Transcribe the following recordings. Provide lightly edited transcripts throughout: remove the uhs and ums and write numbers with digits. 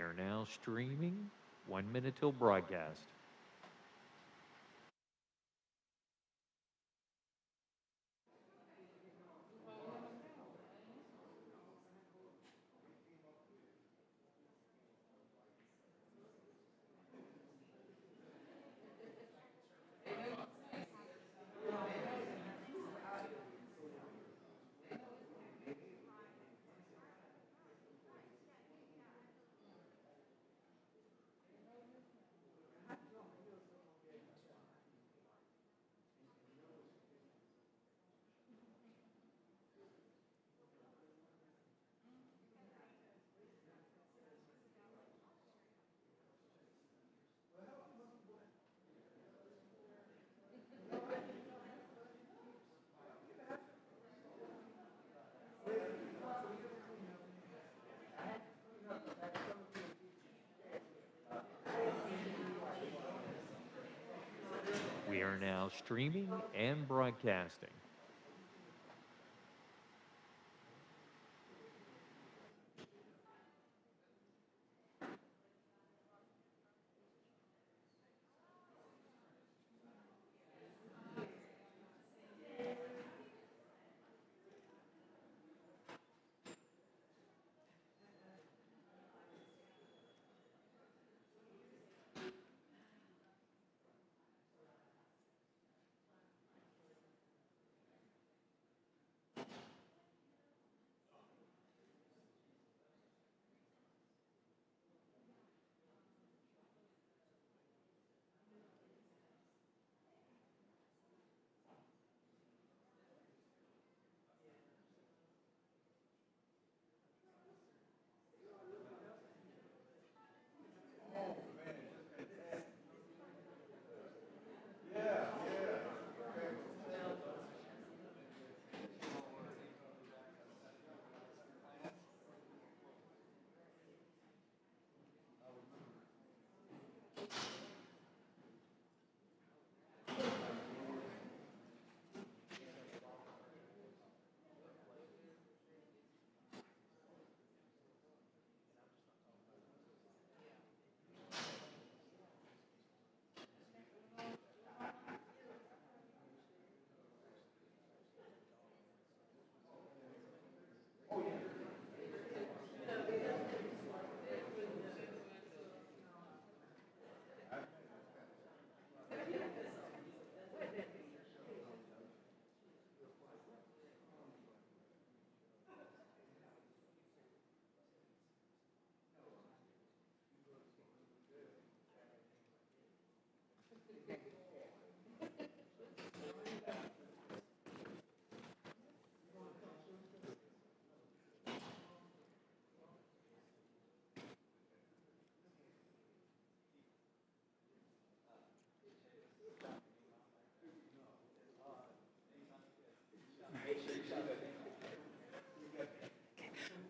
are now streaming. 1 minute till broadcast. We are now streaming and broadcasting.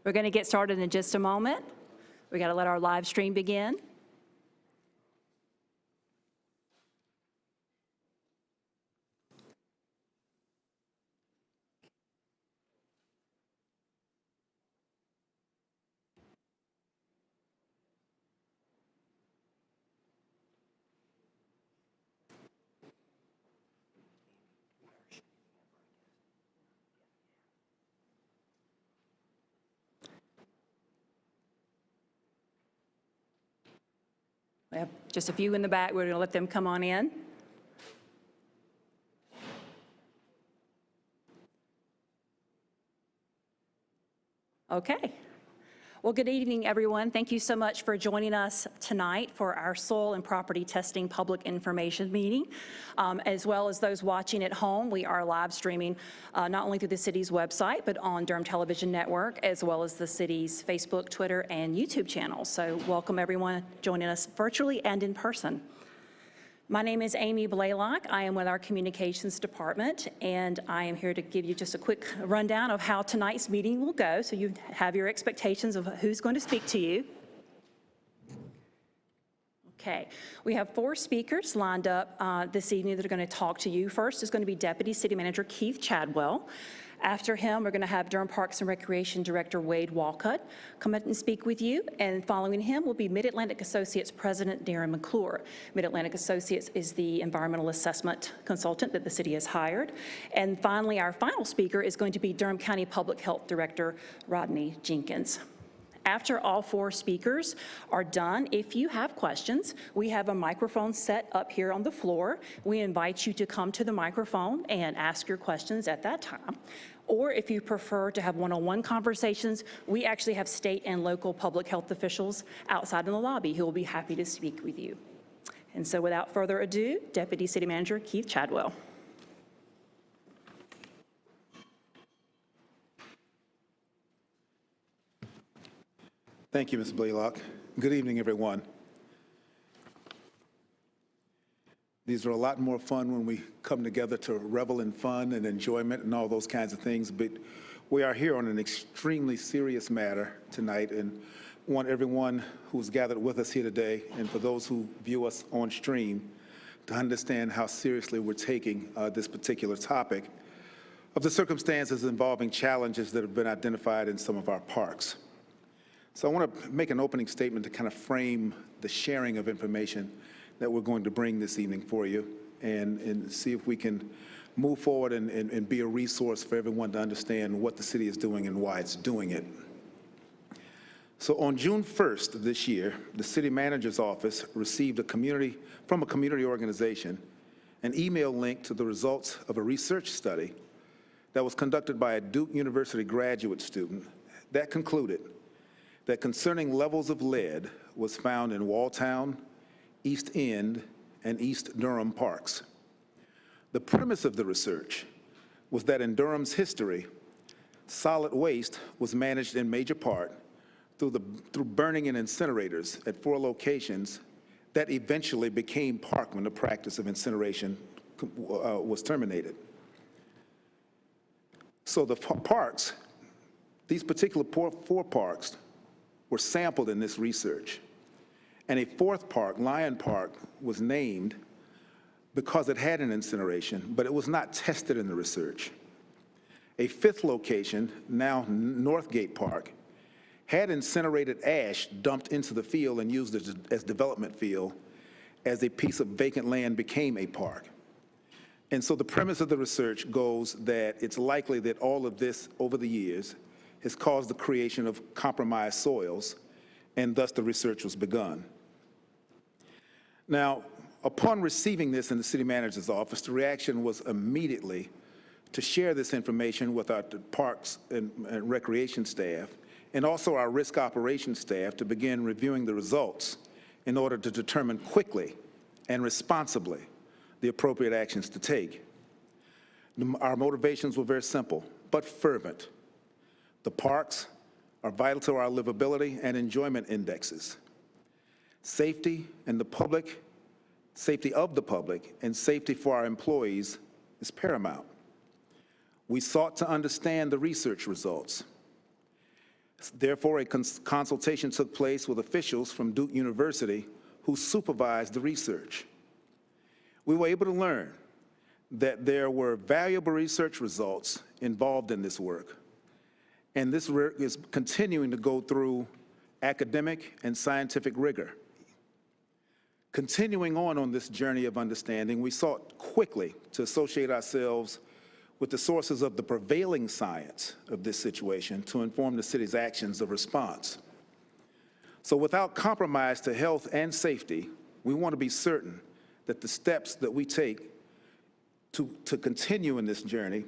We're going to get started in just a moment. We got to let our live stream begin. We have just a few in the back. We're going to let them come on in. Okay. Well, good evening, everyone. Thank you so much for joining us tonight for our soil and property testing public information meeting. As well as those watching at home, we are live streaming not only through the city's website, but on Durham Television Network, as well as the city's Facebook, Twitter, and YouTube channels. So welcome everyone joining us virtually and in person. My name is Amy Blalock. I am with our communications department, and I am here to give you just a quick rundown of how tonight's meeting will go, so you have your expectations of who's going to speak to you. Okay, we have 4 speakers lined up this evening that are going to talk to you. First is going to be Deputy City Manager Keith Chadwell. After him, we're going to have Durham Parks and Recreation Director Wade Walcutt come up and speak with you. And following him will be Mid-Atlantic Associates President Darin McClure. Mid-Atlantic Associates is the environmental assessment consultant that the city has hired. And finally, our final speaker is going to be Durham County Public Health Director Rodney Jenkins. After all four speakers are done, if you have questions, we have a microphone set up here on the floor. We invite you to come to the microphone and ask your questions at that time. Or if you prefer to have one-on-one conversations, we actually have state and local public health officials outside in the lobby who will be happy to speak with you. And so without further ado, Deputy City Manager Keith Chadwell. Thank you, Ms. Blalock. Good evening, everyone. These are a lot more fun when we come together to revel in fun and enjoyment and all those kinds of things, but we are here on an extremely serious matter tonight and want everyone who's gathered with us here today, and for those who view us on stream, to understand how seriously we're taking this particular topic of the circumstances involving challenges that have been identified in some of our parks. So I want to make an opening statement to kind of frame the sharing of information that we're going to bring this evening for you and see if we can move forward and be a resource for everyone to understand what the city is doing and why it's doing it. So on June 1st of this year, the city manager's office received from a community organization an email link to the results of a research study that was conducted by a Duke University graduate student that concluded that concerning levels of lead was found in Walltown, East End, and East Durham parks. The premise of the research was that in Durham's history, solid waste was managed in major part through burning in incinerators at 4 locations that eventually became park when the practice of incineration was terminated. So the parks, these particular 4 parks, were sampled in this research. And a 4th park, Lion Park, was named because it had an incineration, but it was not tested in the research. A 5th location, now Northgate Park, had incinerated ash dumped into the field and used as development field as a piece of vacant land became a park. And so the premise of the research goes that it's likely that all of this over the years has caused the creation of compromised soils, and thus the research was begun. Now, upon receiving this in the city manager's office, the reaction was immediately to share this information with our parks and recreation staff, and also our risk operations staff to begin reviewing the results in order to determine quickly and responsibly the appropriate actions to take. Our motivations were very simple, but fervent. The parks are vital to our livability and enjoyment indexes. Safety of the public and safety for our employees is paramount. We sought to understand the research results. Therefore, a consultation took place with officials from Duke University who supervised the research. We were able to learn that there were valuable research results involved in this work. And this work is continuing to go through academic and scientific rigor. Continuing on this journey of understanding, we sought quickly to associate ourselves with the sources of the prevailing science of this situation to inform the city's actions of response. So without compromise to health and safety, we want to be certain that the steps that we take to continue in this journey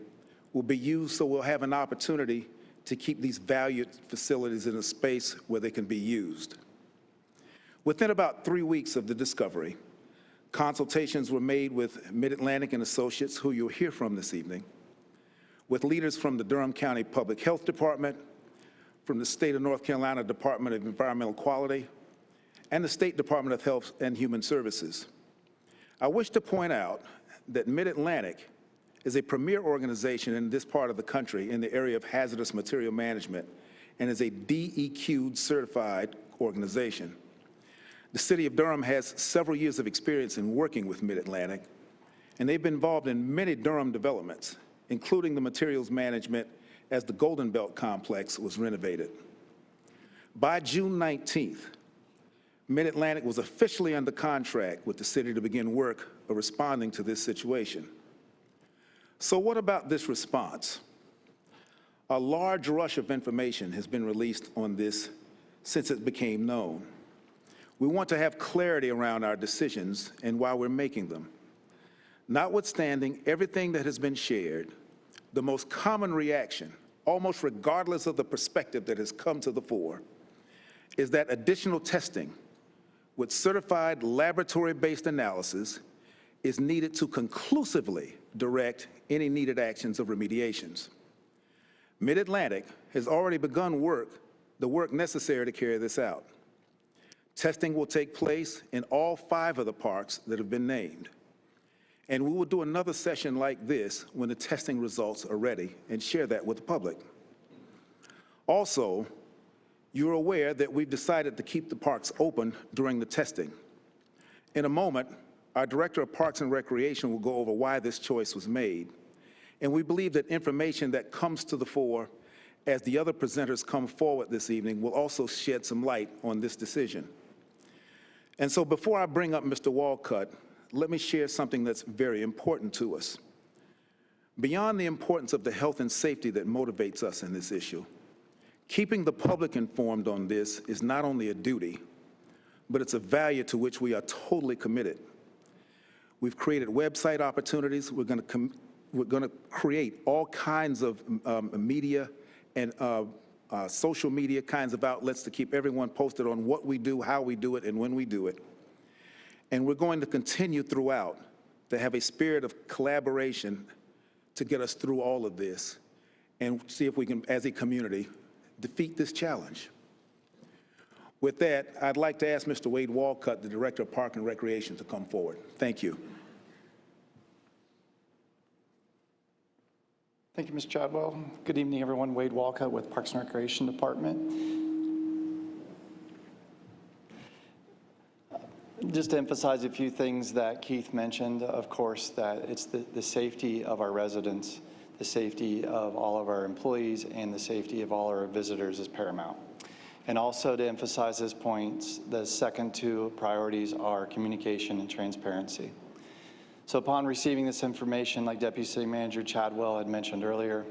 will be used so we'll have an opportunity to keep these valued facilities in a space where they can be used. Within about 3 weeks of the discovery, consultations were made with Mid-Atlantic and Associates, who you'll hear from this evening, with leaders from the Durham County Public Health Department, from the State of North Carolina Department of Environmental Quality, and the State Department of Health and Human Services. I wish to point out that Mid-Atlantic is a premier organization in this part of the country in the area of hazardous material management and is a DEQ certified organization. The City of Durham has several years of experience in working with Mid-Atlantic, and they've been involved in many Durham developments, including the materials management as the Golden Belt complex was renovated. By June 19th, Mid-Atlantic was officially under contract with the city to begin work of responding to this situation. So what about this response? A large rush of information has been released on this since it became known. We want to have clarity around our decisions and why we're making them. Notwithstanding everything that has been shared, the most common reaction, almost regardless of the perspective that has come to the fore, is that additional testing with certified laboratory-based analysis is needed to conclusively direct any needed actions of remediations. Mid-Atlantic has already begun the work necessary to carry this out. Testing will take place in all 5 of the parks that have been named. And we will do another session like this when the testing results are ready and share that with the public. Also, you're aware that we've decided to keep the parks open during the testing. In a moment, our Director of Parks and Recreation will go over why this choice was made. And we believe that information that comes to the fore as the other presenters come forward this evening will also shed some light on this decision. And so before I bring up Mr. Walcutt, let me share something that's very important to us. Beyond the importance of the health and safety that motivates us in this issue, keeping the public informed on this is not only a duty, but it's a value to which we are totally committed. We've created website opportunities. We're going to create all kinds of media and social media kinds of outlets to keep everyone posted on what we do, how we do it, and when we do it. And we're going to continue throughout to have a spirit of collaboration to get us through all of this and see if we can, as a community, defeat this challenge. With that, I'd like to ask Mr. Wade Walcutt, the Director of Park and Recreation, to come forward. Thank you. Thank you, Mr. Chadwell. Good evening, everyone. Wade Walcutt with Parks and Recreation Department. Just to emphasize a few things that Keith mentioned, of course, that it's the safety of our residents, the safety of all of our employees, and the safety of all our visitors is paramount. And also to emphasize this point, the second 2 priorities are communication and transparency. So upon receiving this information, like Deputy City Manager Chadwell had mentioned earlier,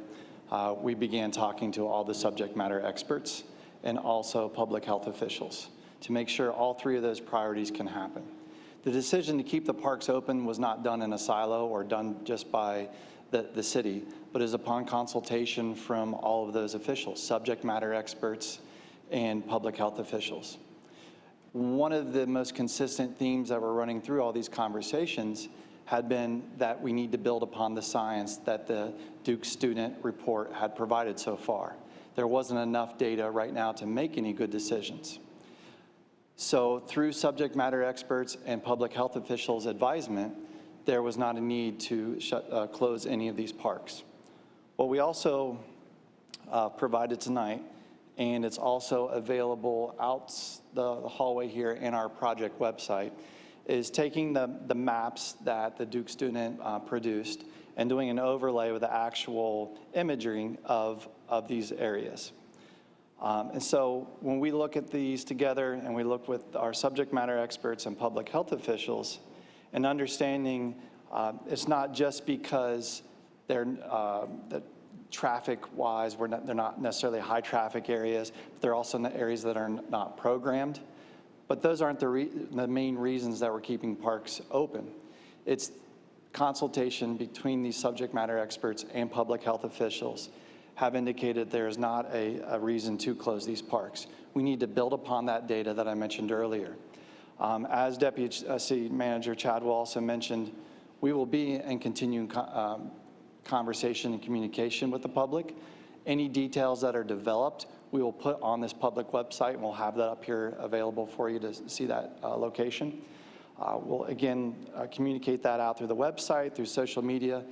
we began talking to all the subject matter experts and also public health officials to make sure all 3 of those priorities can happen. The decision to keep the parks open was not done in a silo or done just by the city, but is upon consultation from all of those officials, subject matter experts and public health officials. One of the most consistent themes that were running through all these conversations had been that we need to build upon the science that the Duke student report had provided so far. There wasn't enough data right now to make any good decisions. So through subject matter experts and public health officials' advisement, there was not a need to close any of these parks. What we also provided tonight, and it's also available out the hallway here in our project website, is taking the maps that the Duke student produced and doing an overlay with the actual imagery of these areas. And so when we look at these together and we look with our subject matter experts and public health officials and understanding it's not just because they're traffic-wise, they're not necessarily high traffic areas, but they're also in the areas that are not programmed. But those aren't the main reasons that we're keeping parks open. It's consultation between these subject matter experts and public health officials have indicated there is not a reason to close these parks. We need to build upon that data that I mentioned earlier. As Deputy City Manager Chadwell also mentioned, we will be in continuing conversation and communication with the public. Any details that are developed, we will put on this public website, and we'll have that up here available for you to see that location. We'll again communicate that out through the website, through social media,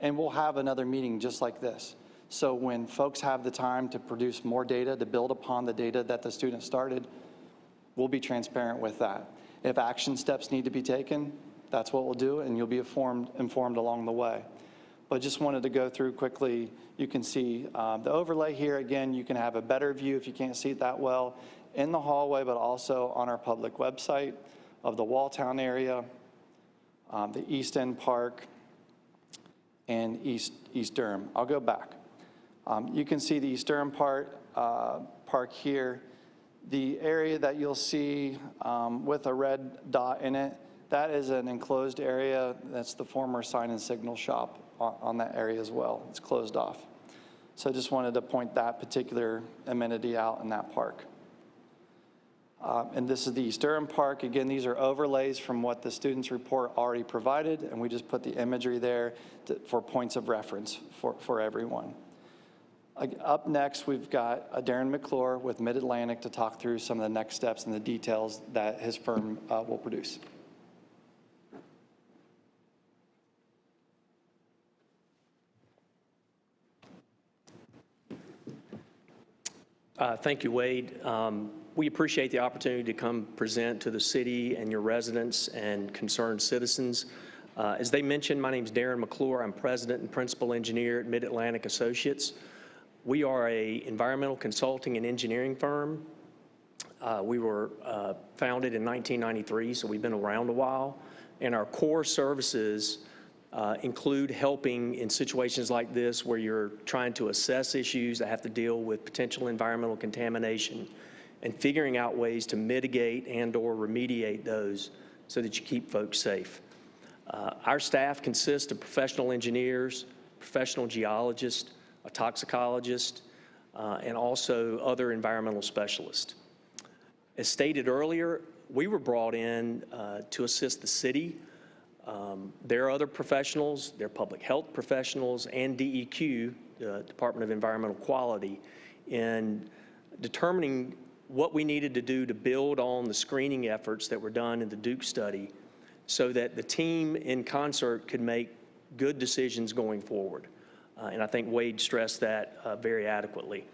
and we'll have another meeting just like this. So when folks have the time to produce more data, to build upon the data that the students started, we'll be transparent with that. If action steps need to be taken, that's what we'll do, and you'll be informed along the way. but just wanted to go through quickly. You can see the overlay here. Again, you can have a better view if you can't see it that well in the hallway, but also on our public website of the Walltown area, the East End Park, and East Durham. I'll go back. You can see the East Durham park here. The area that you'll see with a red dot in it, that is an enclosed area. That's the former sign and signal shop on that area as well. It's closed off. So I just wanted to point that particular amenity out in that park. And this is the East Durham Park. Again, these are overlays from what the students' report already provided, and we just put the imagery there for points of reference for everyone. Up next, we've got Darin McClure with Mid-Atlantic to talk through some of the next steps and the details that his firm will produce. Thank you, Wade. We appreciate the opportunity to come present to the city and your residents and concerned citizens. As they mentioned, my name is Darin McClure. I'm president and principal engineer at Mid-Atlantic Associates. We are an environmental consulting and engineering firm. We were founded in 1993, so we've been around a while. And our core services include helping in situations like this where you're trying to assess issues that have to deal with potential environmental contamination and figuring out ways to mitigate and/or remediate those so that you keep folks safe. Our staff consists of professional engineers, professional geologists, a toxicologist, and also other environmental specialists. As stated earlier, we were brought in to assist the city. There are other professionals, there are public health professionals, and DEQ, the Department of Environmental Quality, in determining what we needed to do to build on the screening efforts that were done in the Duke study so that the team in concert could make good decisions going forward. And I think Wade stressed that very adequately.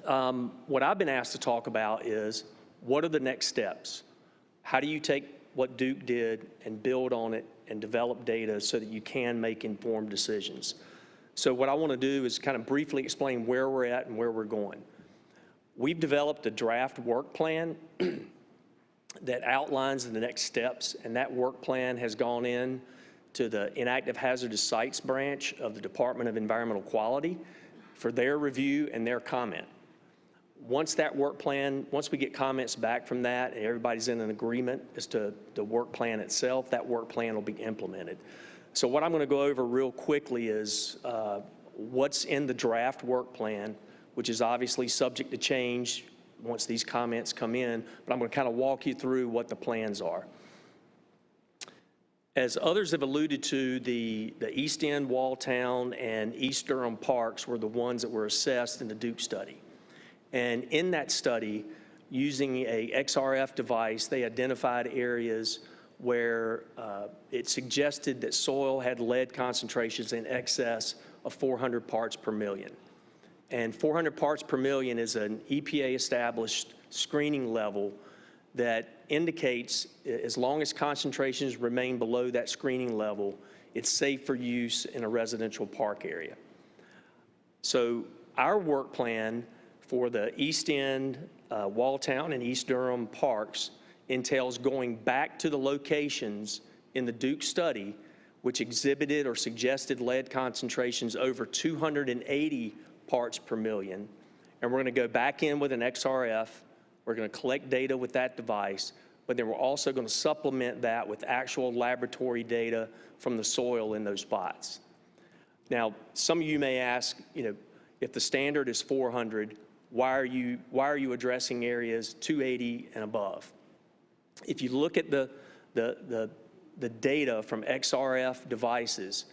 What I've been asked to talk about is, what are the next steps? How do you take what Duke did and build on it and develop data so that you can make informed decisions? So what I want to do is kind of briefly explain where we're at and where we're going. We've developed a draft work plan that outlines the next steps, and that work plan has gone in to the Inactive Hazardous Sites branch of the Department of Environmental Quality for their review and their comment. Once we get comments back from that and everybody's in an agreement as to the work plan itself, that work plan will be implemented. So what I'm going to go over real quickly is what's in the draft work plan, which is obviously subject to change once these comments come in, but I'm going to kind of walk you through what the plans are. As others have alluded to, the East End, Walltown, and East Durham parks were the ones that were assessed in the Duke study. And in that study, using a XRF device, they identified areas where it suggested that soil had lead concentrations in excess of 400 parts per million. And 400 parts per million is an EPA-established screening level that indicates as long as concentrations remain below that screening level, it's safe for use in a residential park area. So our work plan for the East End, Walltown, and East Durham parks entails going back to the locations in the Duke study which exhibited or suggested lead concentrations over 280 parts per million. And we're going to go back in with an XRF. We're going to collect data with that device, but then we're also going to supplement that with actual laboratory data from the soil in those spots. Now, some of you may ask, if the standard is 400, why are you addressing areas 280 and above? If you look at the data from XRF devices,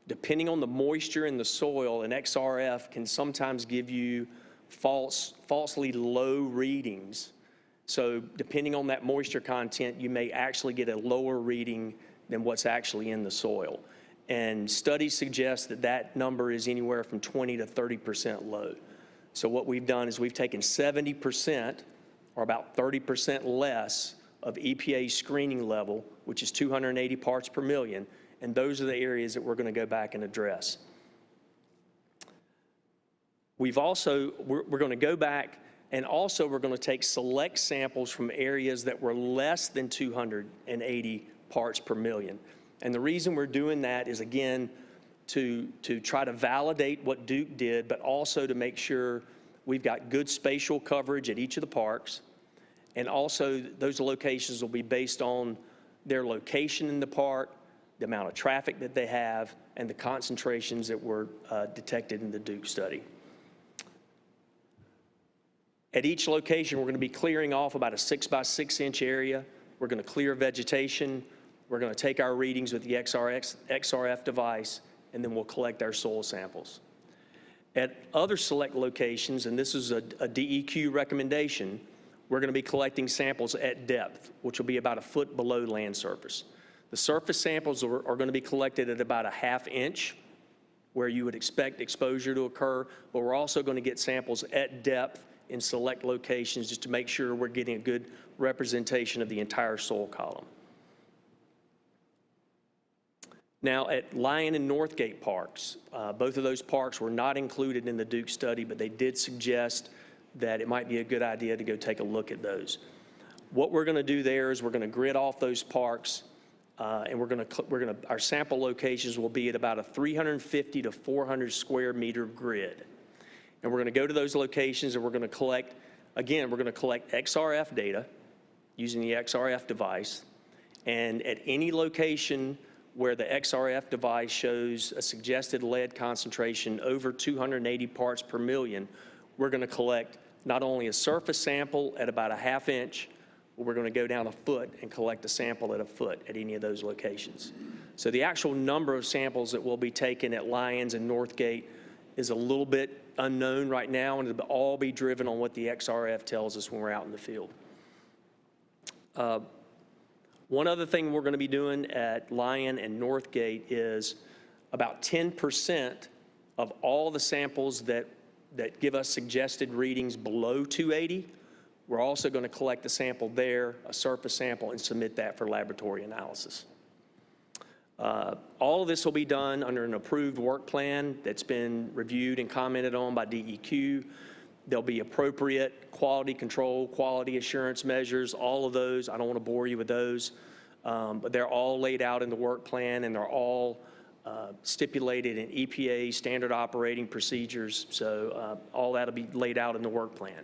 depending on the moisture in the soil, an XRF can sometimes give you falsely low readings. So depending on that moisture content, you may actually get a lower reading than what's actually in the soil. And studies suggest that that number is anywhere from 20 to 30% low. So what we've done is we've taken 70%, or about 30% less, of EPA screening level, which is 280 parts per million, and those are the areas that we're going to go back and address. We're going to go back, and also we're going to take select samples from areas that were less than 280 parts per million. And the reason we're doing that is, again, to try to validate what Duke did, but also to make sure we've got good spatial coverage at each of the parks. And also, those locations will be based on their location in the park, the amount of traffic that they have, and the concentrations that were detected in the Duke study. At each location, we're going to be clearing off about a 6 by 6 inch area. We're going to clear vegetation. We're going to take our readings with the XRF device, and then we'll collect our soil samples. At other select locations, and this is a DEQ recommendation, we're going to be collecting samples at depth, which will be about a foot below land surface. The surface samples are going to be collected at about a ½ inch, where you would expect exposure to occur, but we're also going to get samples at depth in select locations just to make sure we're getting a good representation of the entire soil column. Now, at Lyon and Northgate parks, both of those parks were not included in the Duke study, but they did suggest that it might be a good idea to go take a look at those. What we're going to do there is we're going to grid off those parks, and our sample locations will be at about a 350 to 400 square meter grid. And we're going to go to those locations, and we're going to collect, again, we're going to collect XRF data using the XRF device. And at any location where the XRF device shows a suggested lead concentration over 280 parts per million, we're going to collect not only a surface sample at about a ½ inch, but we're going to go down a foot and collect a sample at a foot at any of those locations. So the actual number of samples that will be taken at Lyons and Northgate is a little bit unknown right now, and it'll all be driven on what the XRF tells us when we're out in the field. One other thing we're going to be doing at Lyon and Northgate is about 10% of all the samples that give us suggested readings below 280, we're also going to collect a sample there, a surface sample, and submit that for laboratory analysis. All of this will be done under an approved work plan that's been reviewed and commented on by DEQ. There'll be appropriate quality control, quality assurance measures, all of those. I don't want to bore you with those, but they're all laid out in the work plan, and they're all stipulated in EPA standard operating procedures. So all that'll be laid out in the work plan.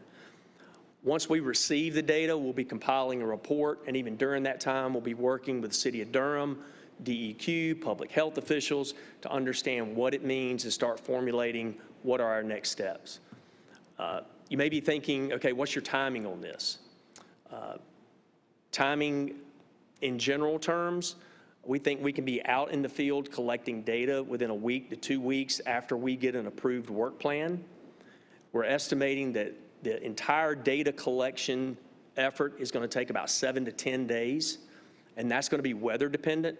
Once we receive the data, we'll be compiling a report, and even during that time, we'll be working with the City of Durham, DEQ, public health officials to understand what it means to start formulating what are our next steps. You may be thinking, okay, what's your timing on this? Timing in general terms, we think we can be out in the field collecting data within a week to 2 weeks after we get an approved work plan. We're estimating that the entire data collection effort is going to take about 7 to 10 days, and that's going to be weather dependent.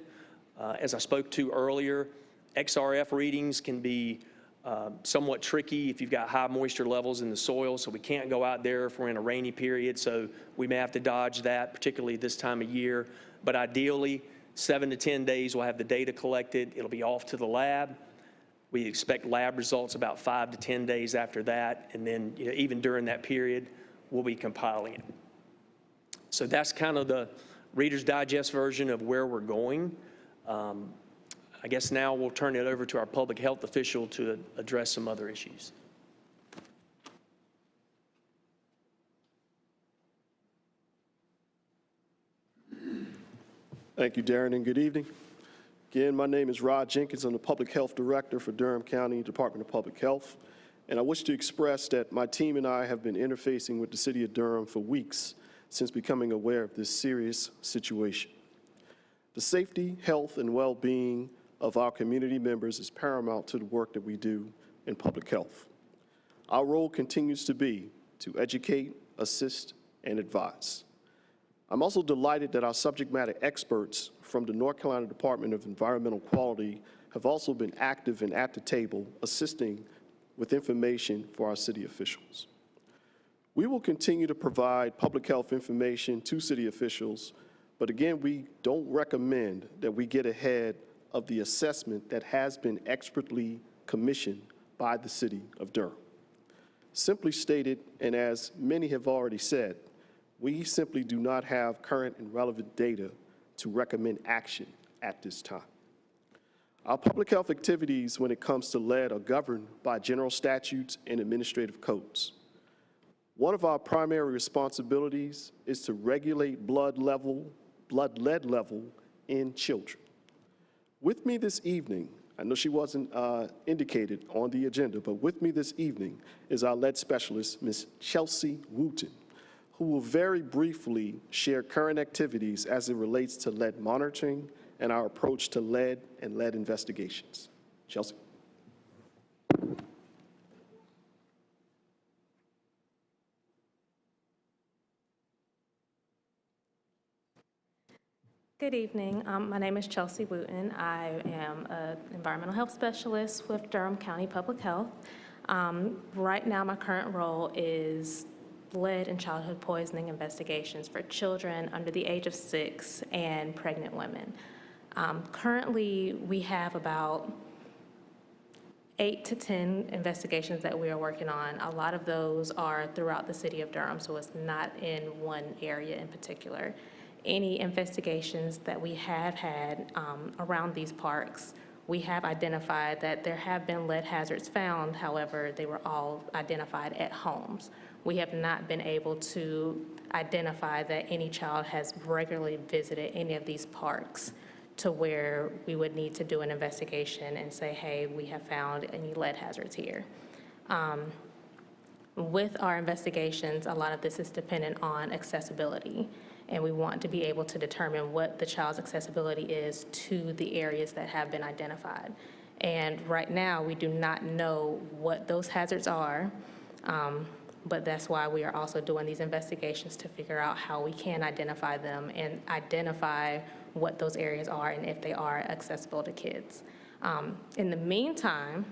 As I spoke to earlier, XRF readings can be somewhat tricky if you've got high moisture levels in the soil, so we can't go out there if we're in a rainy period, so we may have to dodge that, particularly this time of year. But ideally, 7 to 10 days we'll have the data collected. It'll be off to the lab. We expect lab results about 5 to 10 days after that, and then even during that period, we'll be compiling it. So that's kind of the Reader's Digest version of where we're going. I guess now we'll turn it over to our public health official to address some other issues. Thank you, Darin, and good evening. Again, my name is Rod Jenkins. I'm the Public Health Director for Durham County Department of Public Health, and I wish to express that my team and I have been interfacing with the City of Durham for weeks since becoming aware of this serious situation. The safety, health, and well-being of our community members is paramount to the work that we do in public health. Our role continues to be to educate, assist, and advise. I'm also delighted that our subject matter experts from the North Carolina Department of Environmental Quality have also been active and at the table assisting with information for our city officials. We will continue to provide public health information to city officials, but again, we don't recommend that we get ahead of the assessment that has been expertly commissioned by the City of Durham. Simply stated, and as many have already said, we simply do not have current and relevant data to recommend action at this time. Our public health activities when it comes to lead are governed by general statutes and administrative codes. One of our primary responsibilities is to regulate blood lead level in children. With me this evening, I know she wasn't indicated on the agenda, but with me this evening is our lead specialist, Ms. Chelsea Wooten, who will very briefly share current activities as it relates to lead monitoring and our approach to lead and lead investigations. Chelsea. Good evening. My name is Chelsea Wooten. I am an environmental health specialist with Durham County Public Health. Right now, my current role is lead and childhood poisoning investigations for children under the age of 6 and pregnant women. Currently, we have about 8 to 10 investigations that we are working on. A lot of those are throughout the city of Durham, so it's not in one area in particular. Any investigations that we have had around these parks, we have identified that there have been lead hazards found. However, they were all identified at homes. We have not been able to identify that any child has regularly visited any of these parks to where we would need to do an investigation and say, hey, we have found any lead hazards here. With our investigations, a lot of this is dependent on accessibility. And we want to be able to determine what the child's accessibility is to the areas that have been identified. And right now, we do not know what those hazards are, but that's why we are also doing these investigations to figure out how we can identify them and identify what those areas are and if they are accessible to kids. In the meantime,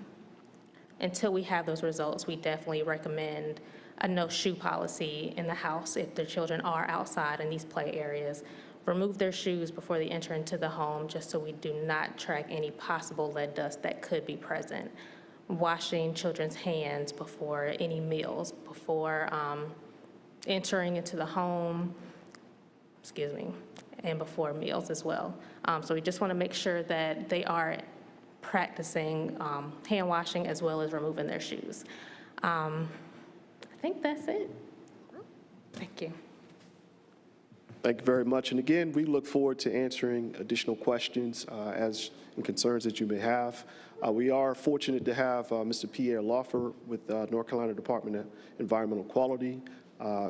until we have those results, we definitely recommend a no-shoe policy in the house if the children are outside in these play areas. Remove their shoes before they enter into the home, just so we do not track any possible lead dust that could be present. Washing children's hands before any meals, before entering into the home, and before meals as well. So we just want to make sure that they are practicing hand washing as well as removing their shoes. I think that's it. Thank you. Thank you very much. And again, we look forward to answering additional questions and concerns that you may have. We are fortunate to have Mr. Pierre Lawfer with North Carolina Department of Environmental Quality,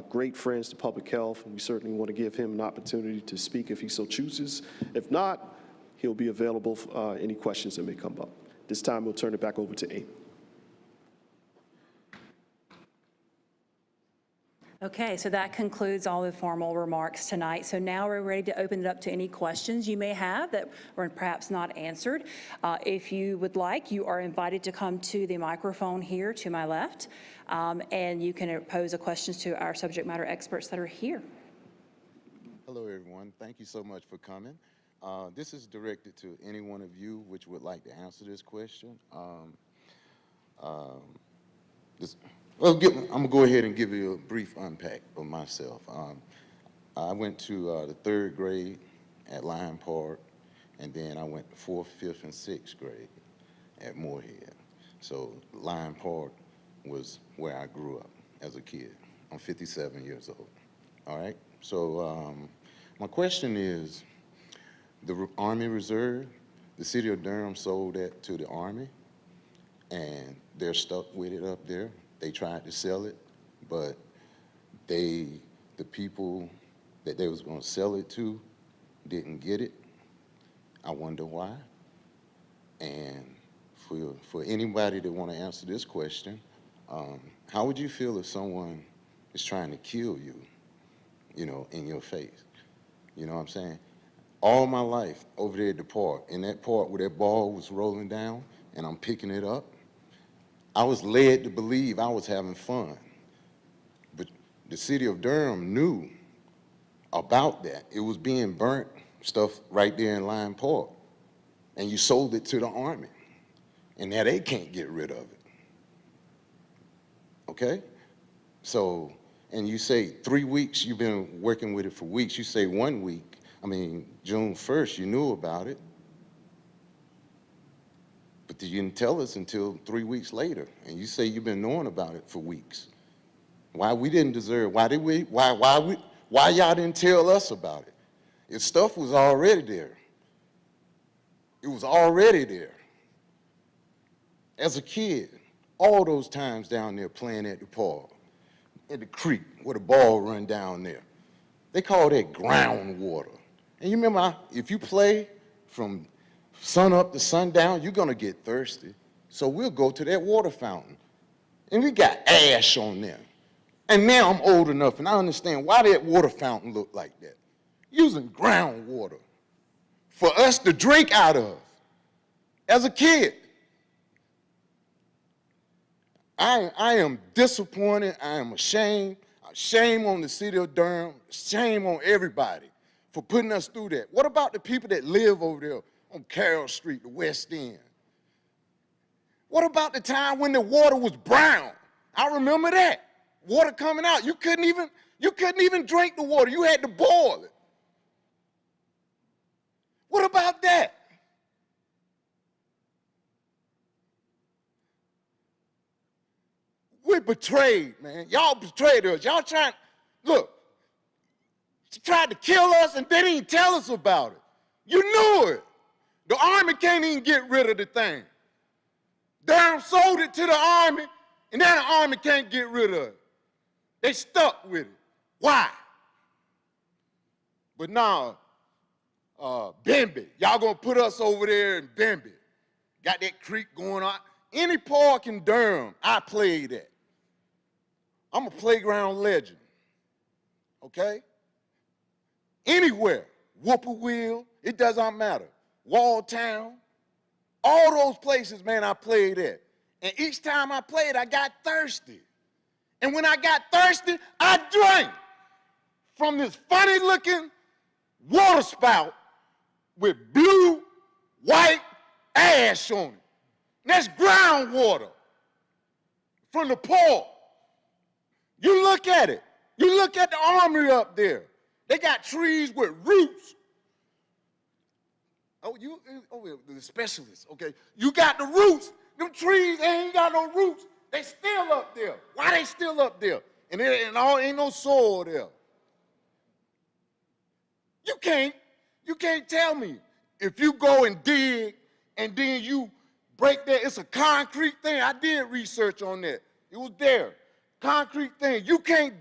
great friends to public health, and we certainly want to give him an opportunity to speak if he so chooses. If not, he'll be available for any questions that may come up. This time, we'll turn it back over to Amy. Okay, so that concludes all the formal remarks tonight. So now we're ready to open it up to any questions you may have that were perhaps not answered. If you would like, you are invited to come to the microphone here to my left, and you can pose a question to our subject matter experts that are here. Hello, everyone. Thank you so much for coming. This is directed to any one of you which would like to answer this question. I'm going to go ahead and give you a brief unpack of myself. I went to the 3rd grade at Lyon Park, and then I went to 4th, 5th, and 6th grade at Moorhead. So Lyon Park was where I grew up as a kid. I'm 57 years old. All right? So my question is, the Army Reserve, the city of Durham sold that to the Army, and they're stuck with it up there. They tried to sell it, but the people that they was going to sell it to didn't get it. I wonder why. And for anybody that want to answer this question, how would you feel if someone is trying to kill you, in your face? You know what I'm saying? All my life over there at the park, in that park where that ball was rolling down and I'm picking it up, I was led to believe I was having fun. But the city of Durham knew about that. It was being burnt, stuff right there in Lyon Park. and you sold it to the Army, and now they can't get rid of it. Okay? So, and you say 3 weeks, you've been working with it for weeks. You say 1 week, June 1st, you knew about it. But you didn't tell us until 3 weeks later. And you say you've been knowing about it for weeks. Why we didn't deserve, why y'all didn't tell us about it? If stuff was already there. It was already there. As a kid, all those times down there playing at the park, at the creek where the ball run down there. They call that groundwater. And you remember, if you play from sun up to sundown, you're gonna get thirsty. So we'll go to that water fountain. And we got ash on there. And now I'm old enough and I understand why that water fountain looked like that. Using groundwater for us to drink out of as a kid. I am disappointed, I am ashamed. Shame on the city of Durham, shame on everybody for putting us through that. What about the people that live over there on Carroll Street, the West End? What about the time when the water was brown? I remember that. Water coming out, you couldn't even drink the water, you had to boil it. What about that? We betrayed, man. Y'all betrayed us. Y'all tried to kill us and they didn't even tell us about it. You knew it. The Army can't even get rid of the thing. Durham sold it to the Army, and now the Army can't get rid of it. They stuck with it. Why? But now, Bimby, y'all gonna put us over there in Bimby. Got that creek going on. Any park in Durham, I played at. I'm a playground legend, okay? Anywhere, Whippoorwill, it doesn't matter. Walltown, all those places, man, I played at. And each time I played, I got thirsty. And when I got thirsty, I drank from this funny-looking water spout with blue, white ash on it. And that's groundwater from the park. You look at it. You look at the Army up there. They got trees with roots. The specialists, okay. You got the roots. Them trees ain't got no roots. They still up there. Why they still up there? And ain't no soil there. You can't tell me if you go and dig and then you break that, it's a concrete thing. I did research on that. It was there. Concrete thing. You can't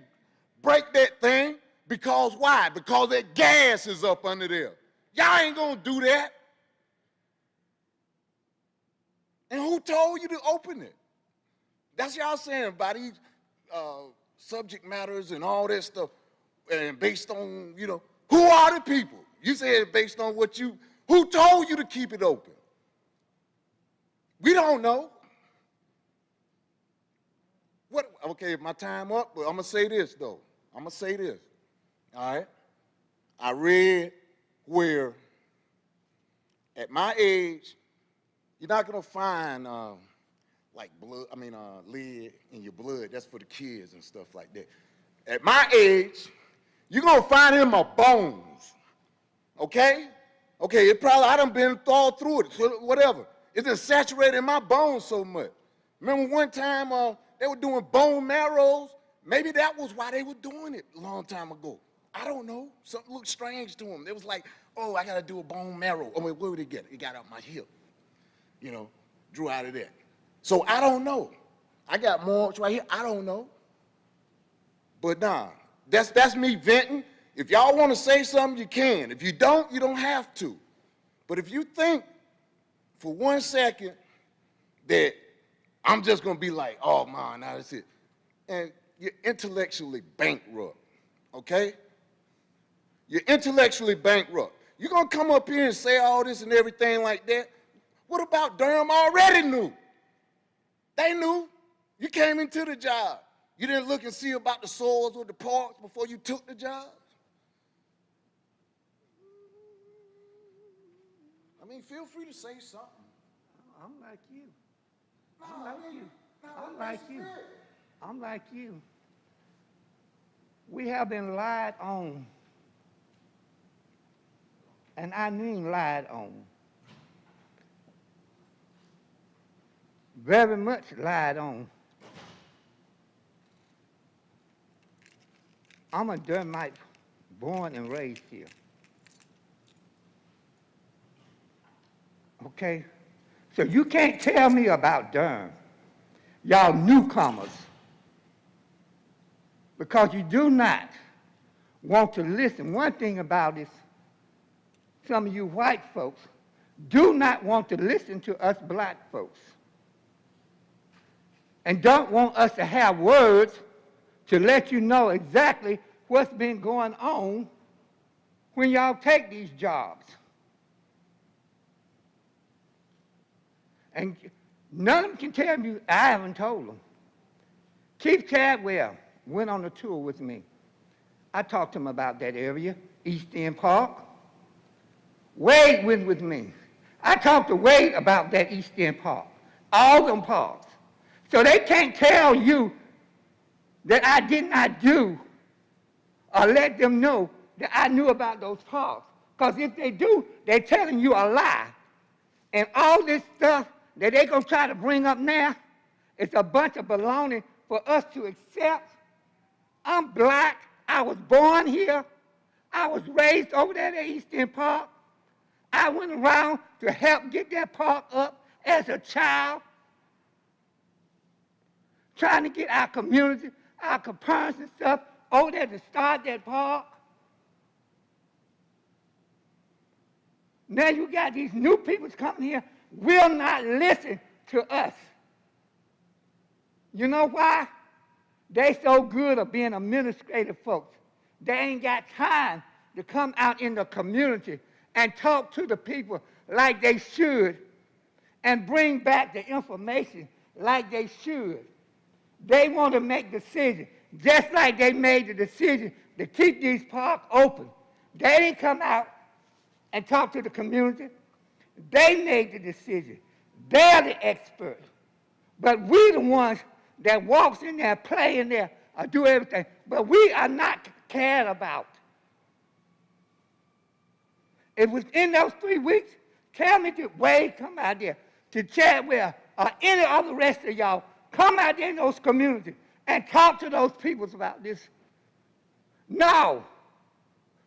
break that thing because why? Because that gas is up under there. Y'all ain't gonna do that. And who told you to open it? That's y'all saying about these subject matters and all that stuff, and based on, who are the people? You said based on who told you to keep it open? We don't know. Okay, my time up, but I'm gonna say this though. All right? I read where at my age, you're not gonna find lead in your blood. That's for the kids and stuff like that. At my age, you're gonna find it in my bones. Okay? Okay, I done been thawed through it, so whatever. It's just saturated in my bones so much. Remember one time they were doing bone marrows? Maybe that was why they were doing it a long time ago. I don't know. Something looked strange to them. It was like, oh, I gotta do a bone marrow. Oh, wait, where would it get? It got out my hip. Drew out of that. So I don't know. I got marks right here. I don't know. But nah, that's me venting. If y'all want to say something, you can. If you don't, you don't have to. But if you think for 1 second that I'm just gonna be like, oh man, now that's it, and you're intellectually bankrupt, okay? You're intellectually bankrupt. You're gonna come up here and say all this and everything like that. What about Durham already knew? They knew. You came into the job. You didn't look and see about the soils or the parks before you took the job? mean, feel free to say something. I'm like you. I'm like you. I'm like you. I'm like you. We have been lied on. And I mean lied on. Very much lied on. I'm a Durhamite, born and raised here. Okay? So you can't tell me about Durham, y'all newcomers, because you do not want to listen. One thing about this, some of you white folks do not want to listen to us black folks and don't want us to have words to let you know exactly what's been going on when y'all take these jobs. And none of them can tell me, I haven't told them. Chief Chadwell went on a tour with me. I talked to him about that area, East End Park. Wade went with me. I talked to Wade about that East End Park, all them parks. So they can't tell you that I did not do or let them know that I knew about those parks. Because if they do, they're telling you a lie. And all this stuff that they're going to try to bring up now is a bunch of baloney for us to accept. I'm black. I was born here. I was raised over there at East End Park. I went around to help get that park up as a child, trying to get our community, our parents and stuff over there to start that park. Now you got these new people coming here, will not listen to us. You know why? They so good at being administrative folks. They ain't got time to come out in the community and talk to the people like they should and bring back the information like they should. They want to make decisions just like they made the decision to keep these parks open. They didn't come out and talk to the community. They made the decision. They're the experts. But we the ones that walks in there, play in there, or do everything. But we are not cared about. If within those 3 weeks, tell me to Wade come out there, to Chadwell, or any other rest of y'all, come out there in those communities and talk to those people about this. No,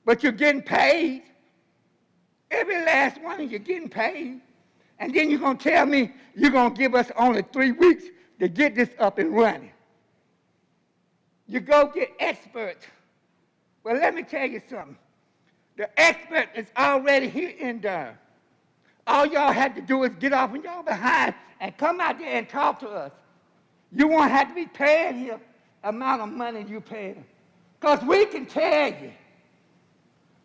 but you're getting paid. Every last one of you getting paid. And then you're going to tell me you're going to give us only 3 weeks to get this up and running. You go get experts. Well, let me tell you something. The expert is already here in Durham. All y'all had to do is get off in y'all behind and come out there and talk to us. You won't have to be paying him the amount of money you pay him. Because we can tell you.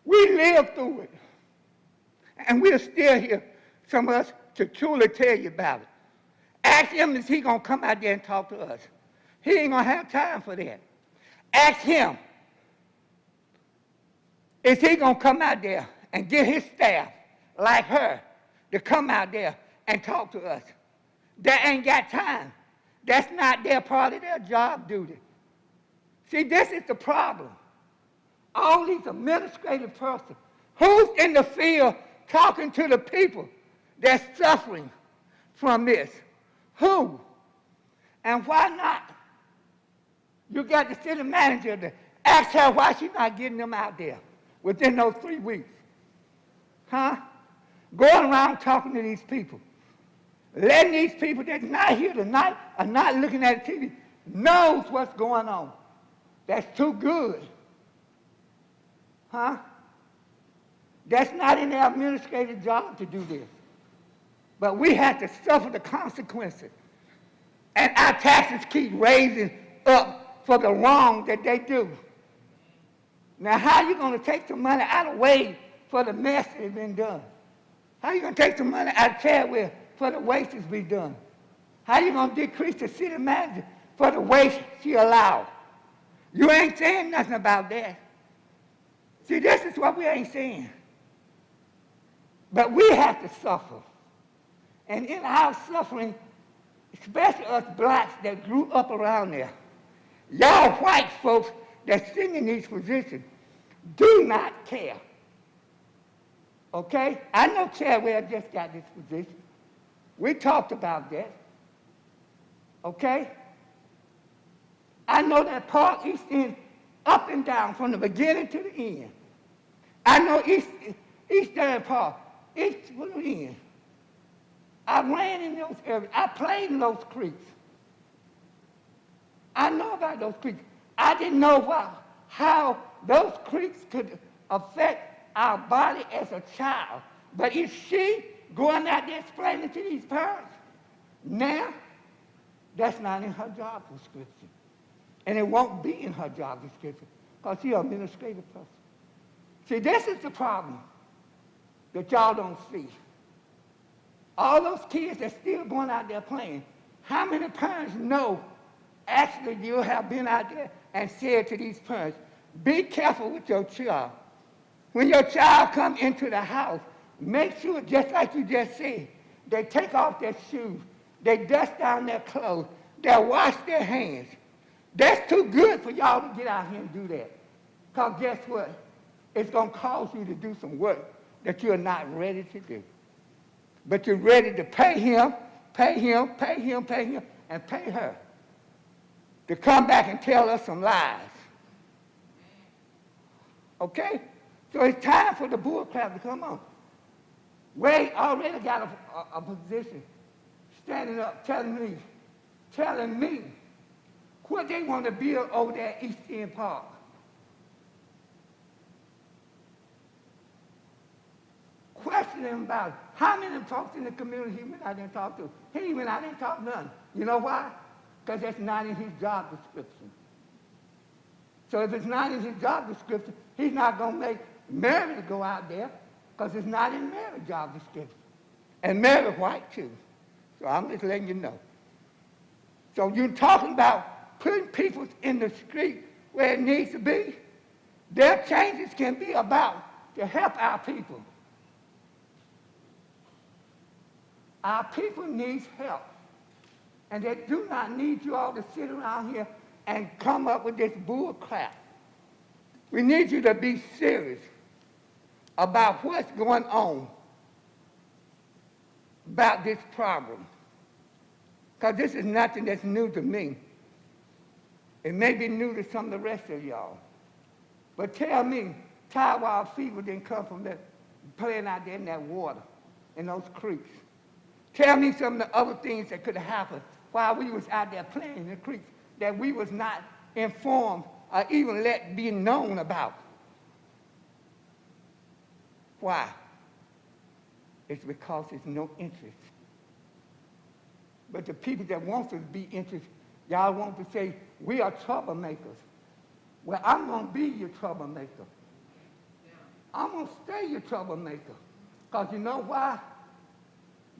We lived through it. And we're still here, some of us, to truly tell you about it. Ask him if he's going to come out there and talk to us. He ain't going to have time for that. Ask him, is he going to come out there and get his staff, like her, to come out there and talk to us? They ain't got time. That's not their part of their job duty. See, this is the problem. All these administrative persons, who's in the field talking to the people that's suffering from this? Who? And why not? You got the city manager to ask her why she's not getting them out there within those 3 weeks. Huh? Going around talking to these people. Letting these people that's not here tonight or not looking at the TV knows what's going on. That's too good. Huh? That's not in their administrative job to do this. But we have to suffer the consequences. And our taxes keep raising up for the wrong that they do. Now, how are you going to take some money out of Wade for the mess that's been done? How are you going to take some money out of Chadwell for the waste that's been done? How are you going to decrease the city manager for the waste she allowed? You ain't saying nothing about that. See, this is what we ain't saying. But we have to suffer. And in our suffering, especially us blacks that grew up around there, y'all white folks that sit in these positions do not care. Okay? I know Chadwell just got this position. We talked about that. Okay? I know that Park East End up and down from the beginning to the end. I know East Durham Park, east to the end. I ran in those areas. I played in those creeks. I know about those creeks. I didn't know how those creeks could affect our body as a child. But is she going out there explaining to these parents? Now, that's not in her job description. And it won't be in her job description because she's an administrative person. See, this is the problem that y'all don't see. All those kids that's still going out there playing, how many parents know actually you have been out there and said to these parents, be careful with your child. When your child come into the house, make sure, just like you just said, they take off their shoes, they dust down their clothes, they wash their hands. That's too good for y'all to get out here and do that. Because guess what? It's going to cause you to do some work that you're not ready to do. But you're ready to pay him, and pay her to come back and tell us some lies. Okay? So it's time for the bull crap to come on. Wade already got a position standing up telling me what they want to build over there at East End Park. Question him about how many folks in the community he went out there and talked to. He went out there and talked to none. You know why? Because that's not in his job description. So if it's not in his job description, he's not going to make Mary to go out there because it's not in Mary's job description. And Mary white too. So I'm just letting you know. So you're talking about putting people in the street where it needs to be. Their changes can be about to help our people. Our people need help. And they do not need you all to sit around here and come up with this bull crap. We need you to be serious about what's going on about this problem. Because this is nothing that's new to me. It may be new to some of the rest of y'all. But tell me, Chadwell fever didn't come from that playing out there in that water, in those creeks. Tell me some of the other things that could have happened while we was out there playing in the creeks that we was not informed or even let be known about. Why? It's because there's no interest. But the people that want to be interested, y'all want to say, we are troublemakers. Well, I'm going to be your troublemaker. I'm going to stay your troublemaker. Because you know why?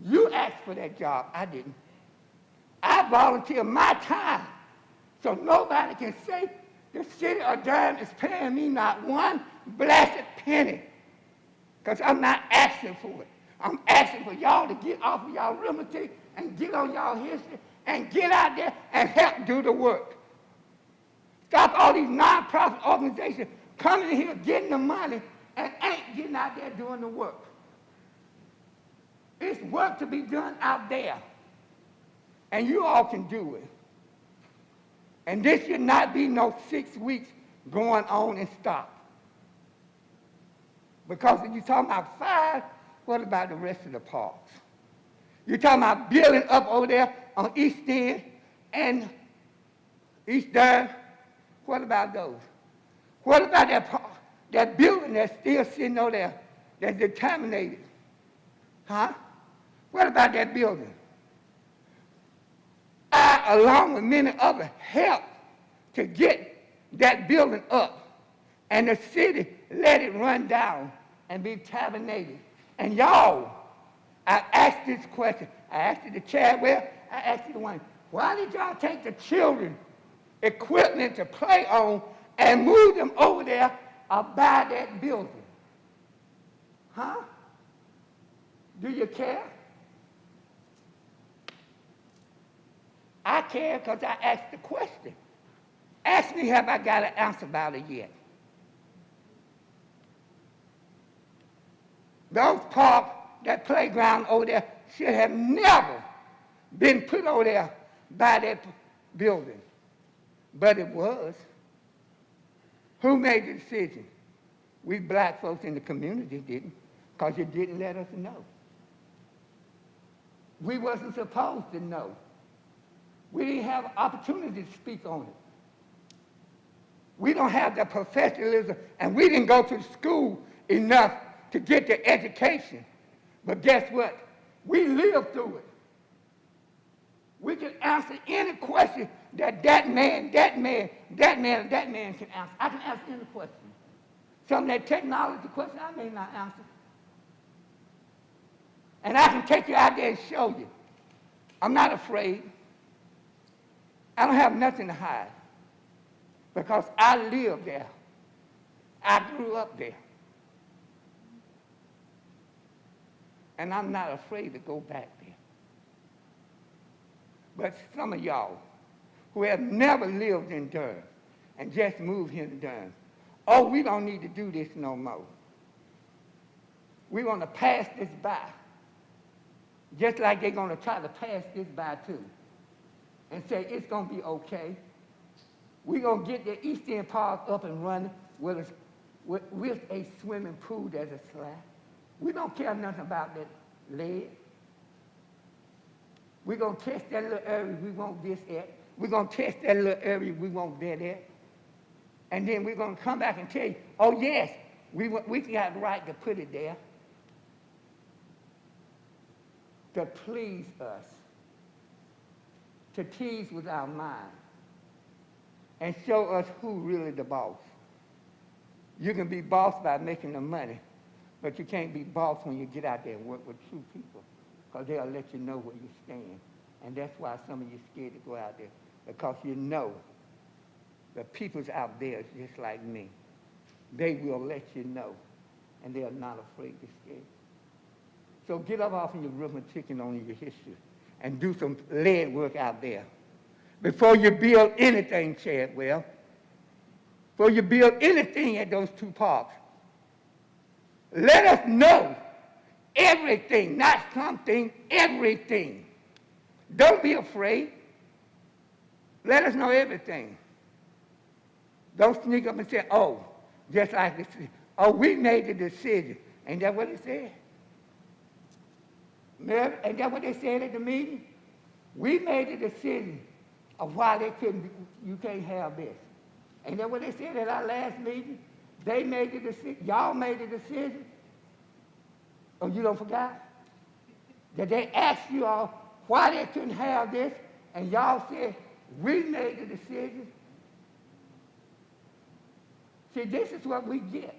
You asked for that job. I didn't. I volunteered my time. So nobody can say the city of Durham is paying me not one blessed penny. Because I'm not asking for it. I'm asking for y'all to get off of y'all remedy and get on y'all history and get out there and help do the work. Stop all these nonprofit organizations coming in here getting the money and ain't getting out there doing the work. It's work to be done out there. And you all can do it. And this should not be no 6 weeks going on and stop. Because if you're talking about 5, what about the rest of the parks? You're talking about building up over there on East End and East Durham. What about those? What about that building that's still sitting over there that's contaminated? Huh? What about that building? I, along with many others, helped to get that building up. And the city let it run down and be contaminated. And y'all, I asked this question. I asked it to Chadwell. I asked it to one. Why did y'all take the children equipment to play on and move them over there by that building? Huh? Do you care? I care because I asked the question. Ask me, have I got an answer about it yet? Those parks, that playground over there, should have never been put over there by that building. But it was. Who made the decision? We black folks in the community didn't, because you didn't let us know. We wasn't supposed to know. We didn't have opportunity to speak on it. We don't have the professionalism, and we didn't go to school enough to get the education. But guess what? We lived through it. We can answer any question that man can answer. I can answer any question. Some of that technology question I may not answer. And I can take you out there and show you. I'm not afraid. I don't have nothing to hide because I lived there. I grew up there. And I'm not afraid to go back there. But some of y'all who have never lived in Durham and just moved here to Durham, oh, we don't need to do this no more. We want to pass this by, just like they're going to try to pass this by too, and say it's going to be okay. We're going to get the East End Park up and running with a swimming pool that's a slide. We don't care nothing about that lead. We're going to test that little area we want this at. We're going to test that little area we want that at. And then we're going to come back and tell you, oh, yes, we got the right to put it there to please us, to tease with our mind, and show us who really the boss. You can be boss by making the money, but you can't be boss when you get out there and work with true people, because they'll let you know where you stand. And that's why some of you scared to go out there, because you know the people's out there just like me. They will let you know, and they are not afraid to scare. So get up off of your arithmetic and on your history and do some lead work out there. Before you build anything, Chadwell, before you build anything at those two parks, let us know everything, not something, everything. Don't be afraid. Let us know everything. Don't sneak up and say, oh, just like this. Oh, we made the decision. Ain't that what it said? Ain't that what they said at the meeting? We made the decision of why they couldn't, you can't have this. Ain't that what they said at our last meeting? They made the decision. Y'all made the decision. Oh, you don't forget? That they asked you all why they couldn't have this, and y'all said, we made the decision. See, this is what we get.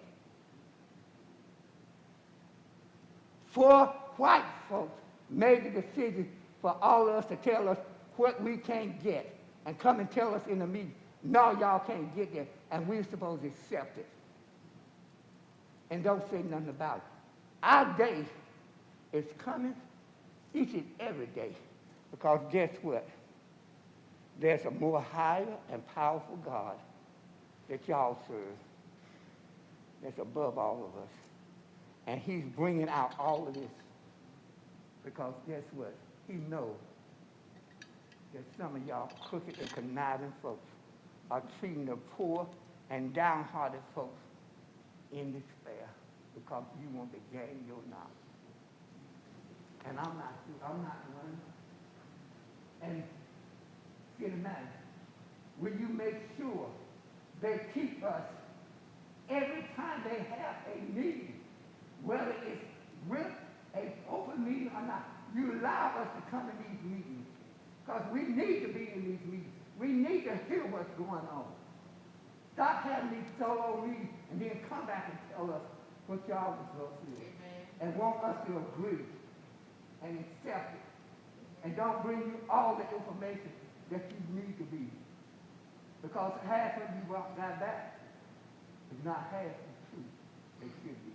4 white folks made the decision for all of us to tell us what we can't get and come and tell us in the meeting, no, y'all can't get there, and we're supposed to accept it. And don't say nothing about it. Our day is coming each and every day, because guess what? There's a more higher and powerful God that y'all serve that's above all of us. And he's bringing out all of this because guess what? He knows that some of y'all crooked and conniving folks are treating the poor and downhearted folks in despair because you want to gain your knowledge. And I'm not one. And get a matter. Will you make sure they keep us every time they have a meeting, whether it's with an open meeting or not, you allow us to come in these meetings because we need to be in these meetings. We need to hear what's going on. Stop having these solo meetings and then come back and tell us what y'all was going to do and want us to agree and accept it. And don't bring you all the information that you need to be. Because half of you got back is not half the truth they should be.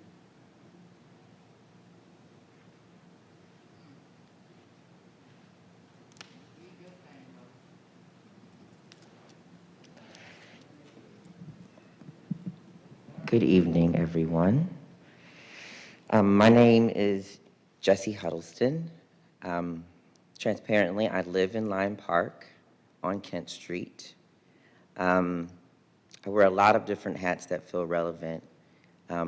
Good evening, everyone. My name is Jesse Huddleston. Transparently, I live in Lyon Park on Kent Street. I wear a lot of different hats that feel relevant. I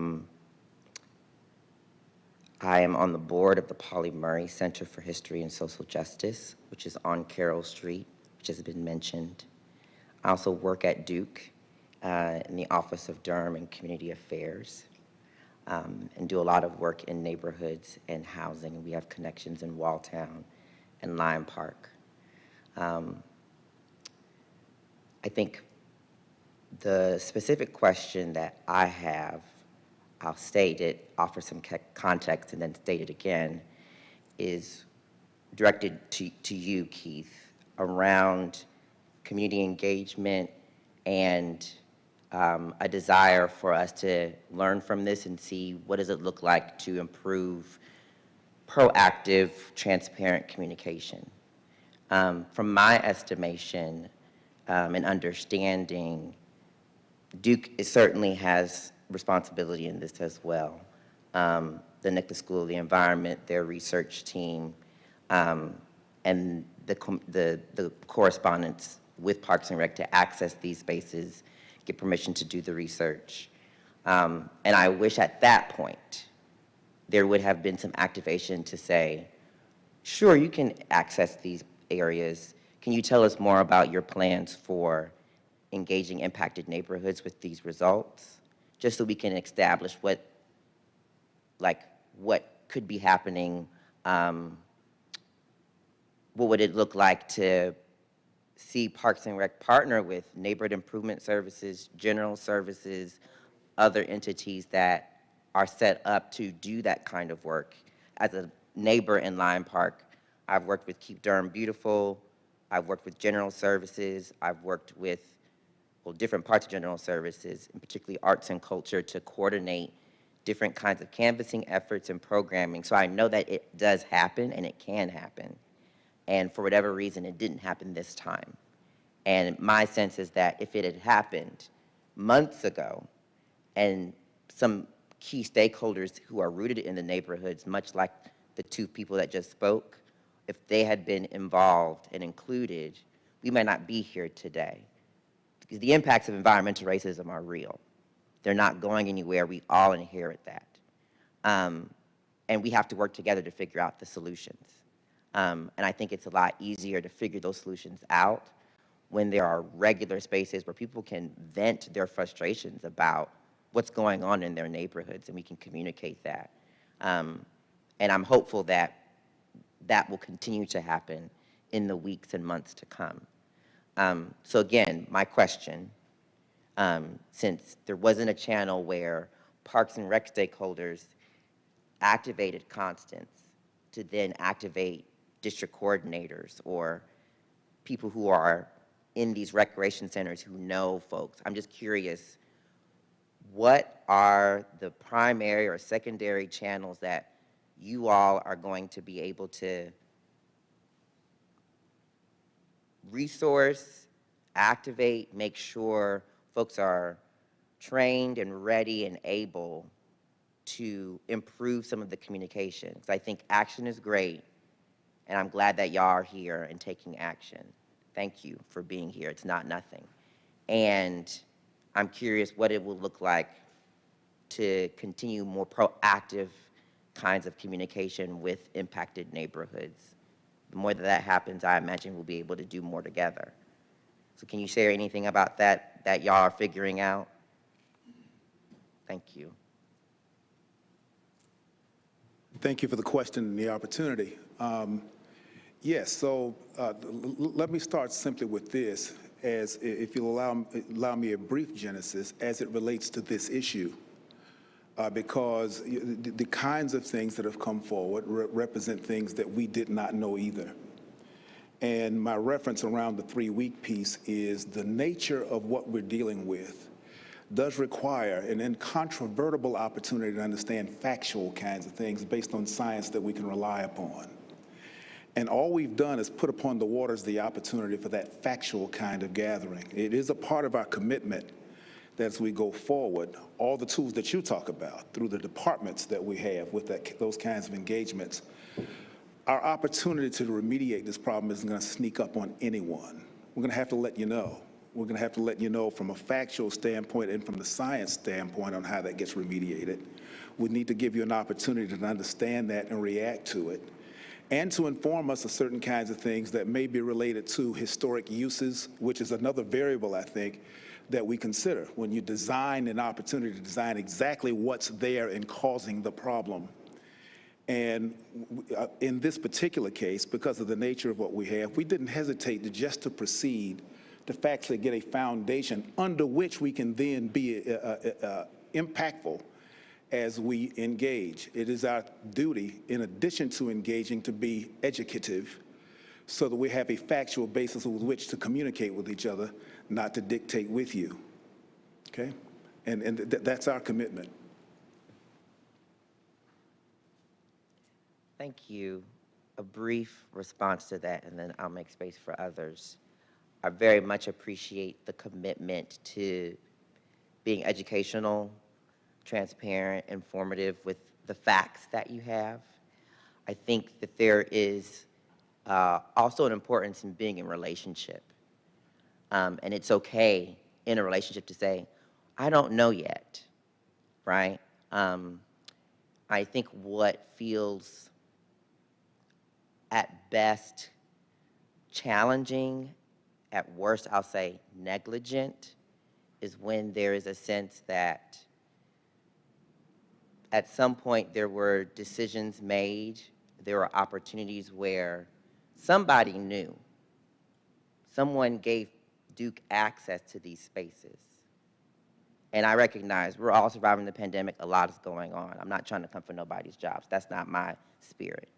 am on the board of the Pauli Murray Center for History and Social Justice, which is on Carroll Street, which has been mentioned. I also work at Duke in the Office of Durham and Community Affairs, and do a lot of work in neighborhoods and housing. We have connections in Walltown and Lyon Park. I think the specific question that I have, I'll state it, offer some context, and then state it again, is directed to you, Keith, around community engagement and a desire for us to learn from this and see what does it look like to improve proactive, transparent communication. From my estimation and understanding, Duke certainly has responsibility in this as well. The Nicholas School of the Environment, their research team, and the correspondence with Parks and Rec to access these spaces, get permission to do the research. And I wish at that point there would have been some activation to say, sure, you can access these areas. Can you tell us more about your plans for engaging impacted neighborhoods with these results? Just so we can establish what could be happening. What would it look like to see Parks and Rec partner with neighborhood improvement services, general services, other entities that are set up to do that kind of work. As a neighbor in Lyon Park, I've worked with Keep Durham Beautiful, I've worked with general services, I've worked with different parts of general services, and particularly arts and culture, to coordinate different kinds of canvassing efforts and programming. So I know that it does happen and it can happen. And for whatever reason, it didn't happen this time. And my sense is that if it had happened months ago, and some key stakeholders who are rooted in the neighborhoods, much like the two people that just spoke, if they had been involved and included, we might not be here today. Because the impacts of environmental racism are real. They're not going anywhere. We all inherit that. And we have to work together to figure out the solutions. And I think it's a lot easier to figure those solutions out when there are regular spaces where people can vent their frustrations about what's going on in their neighborhoods, and we can communicate that. And I'm hopeful that that will continue to happen in the weeks and months to come. So again, my question, since there wasn't a channel where Parks and Rec stakeholders activated Constance to then activate district coordinators or people who are in these recreation centers who know folks, I'm just curious, what are the primary or secondary channels that you all are going to be able to resource, activate, make sure folks are trained and ready and able to improve some of the communication? Because I think action is great, and I'm glad that y'all are here and taking action. Thank you for being here. It's not nothing. And I'm curious what it will look like to continue more proactive kinds of communication with impacted neighborhoods. The more that happens, I imagine we'll be able to do more together. So can you share anything about that y'all are figuring out? Thank you. Thank you for the question and the opportunity. Yes, so let me start simply with this, as if you'll allow me a brief genesis as it relates to this issue, because the kinds of things that have come forward represent things that we did not know either. And my reference around the 3-week piece is the nature of what we're dealing with does require an incontrovertible opportunity to understand factual kinds of things based on science that we can rely upon. And all we've done is put upon the waters the opportunity for that factual kind of gathering. It is a part of our commitment that as we go forward, all the tools that you talk about through the departments that we have with those kinds of engagements, our opportunity to remediate this problem isn't going to sneak up on anyone. We're going to have to let you know. We're going to have to let you know from a factual standpoint and from the science standpoint on how that gets remediated. We need to give you an opportunity to understand that and react to it, and to inform us of certain kinds of things that may be related to historic uses, which is another variable, I think, that we consider when you design an opportunity to design exactly what's there and causing the problem. And in this particular case, because of the nature of what we have, we didn't hesitate to proceed to factually get a foundation under which we can then be impactful as we engage. It is our duty, in addition to engaging, to be educative so that we have a factual basis with which to communicate with each other, not to dictate with you, okay? And that's our commitment. Thank you. A brief response to that, and then I'll make space for others. I very much appreciate the commitment to being educational, transparent, informative with the facts that you have. I think that there is also an importance in being in relationship. And it's okay in a relationship to say, I don't know yet, right? I think what feels at best challenging, at worst I'll say negligent, is when there is a sense that at some point there were decisions made, there were opportunities where somebody knew, someone gave Duke access to these spaces. And I recognize we're all surviving the pandemic, a lot is going on. I'm not trying to come for nobody's jobs, that's not my spirit.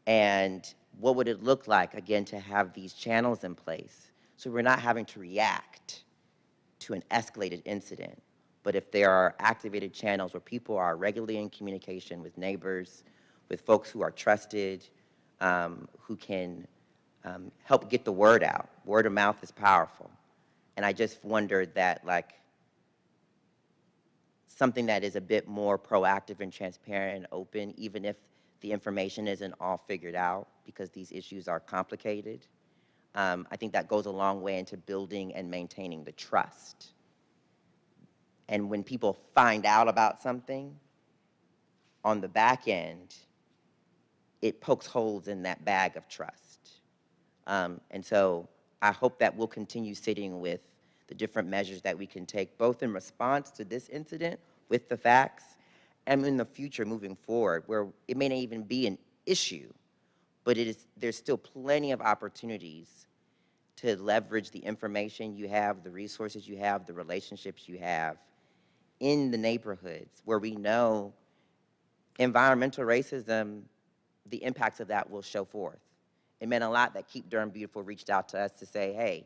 And what would it look like, again, to have these channels in place so we're not having to react to an escalated incident, but if there are activated channels where people are regularly in communication with neighbors, with folks who are trusted, who can help get the word out. Word of mouth is powerful. And I just wondered that, like, something that is a bit more proactive and transparent and open, even if the information isn't all figured out, because these issues are complicated. I think that goes a long way into building and maintaining the trust. And when people find out about something on the back end, it pokes holes in that bag of trust. And so I hope that we'll continue sitting with the different measures that we can take, both in response to this incident with the facts, and in the future moving forward, where it may not even be an issue, but there's still plenty of opportunities to leverage the information you have, the resources you have, the relationships you have in the neighborhoods where we know environmental racism, the impacts of that will show forth. It meant a lot that Keep Durham Beautiful reached out to us to say, hey,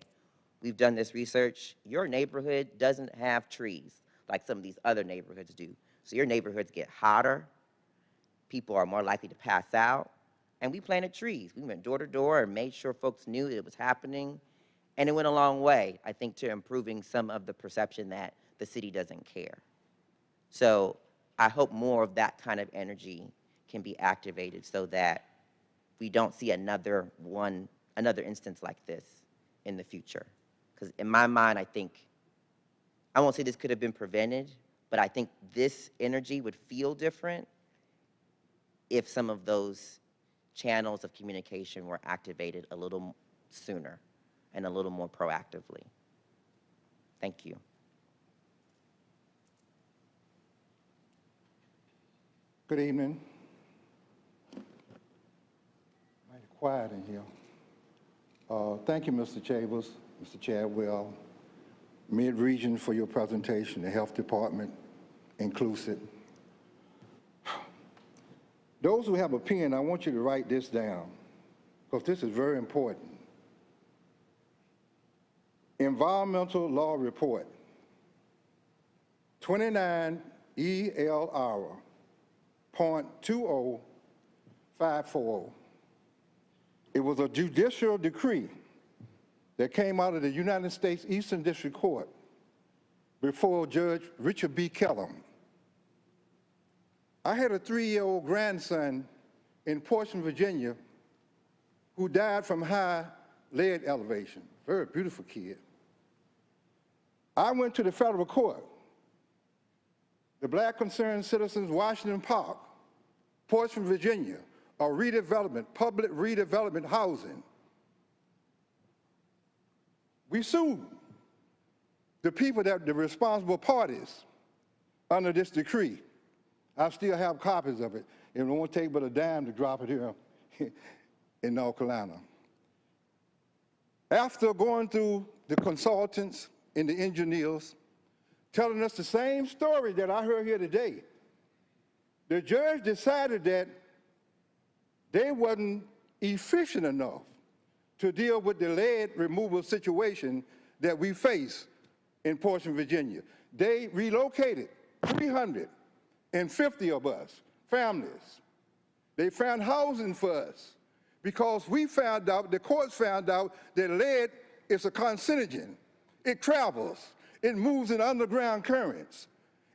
we've done this research. Your neighborhood doesn't have trees like some of these other neighborhoods do. So your neighborhoods get hotter, people are more likely to pass out, and we planted trees. We went door to door and made sure folks knew it was happening, and it went a long way, I think, to improving some of the perception that the city doesn't care. So I hope more of that kind of energy can be activated so that we don't see another instance like this in the future. Because in my mind, I think, I won't say this could have been prevented, but I think this energy would feel different if some of those channels of communication were activated a little sooner and a little more proactively. Thank you. Good evening. Mighty quiet in here. Thank you, Mr. Chambers, Mr. Chadwell, Mid-Region, for your presentation, the Health Department inclusive. Those who have a pen, I want you to write this down, because this is very important. Environmental Law Report, 29 ELR, .20540. It was a judicial decree that came out of the United States Eastern District Court before Judge Richard B. Kellum. I had a 3-year-old grandson in Portsmouth, Virginia, who died from high lead elevation. Very beautiful kid. I went to the federal court. The Black Concerned Citizens, Washington Park, Portsmouth, Virginia, a redevelopment, public redevelopment housing. We sued the people that the responsible parties under this decree. I still have copies of it. It won't take but a dime to drop it here in North Carolina. After going through the consultants and the engineers, telling us the same story that I heard here today, the judge decided that they wasn't efficient enough to deal with the lead removal situation that we face in Portsmouth, Virginia. They relocated 350 of us, families. They found housing for us because we found out, the courts found out that lead is a carcinogen. It travels, it moves in underground currents.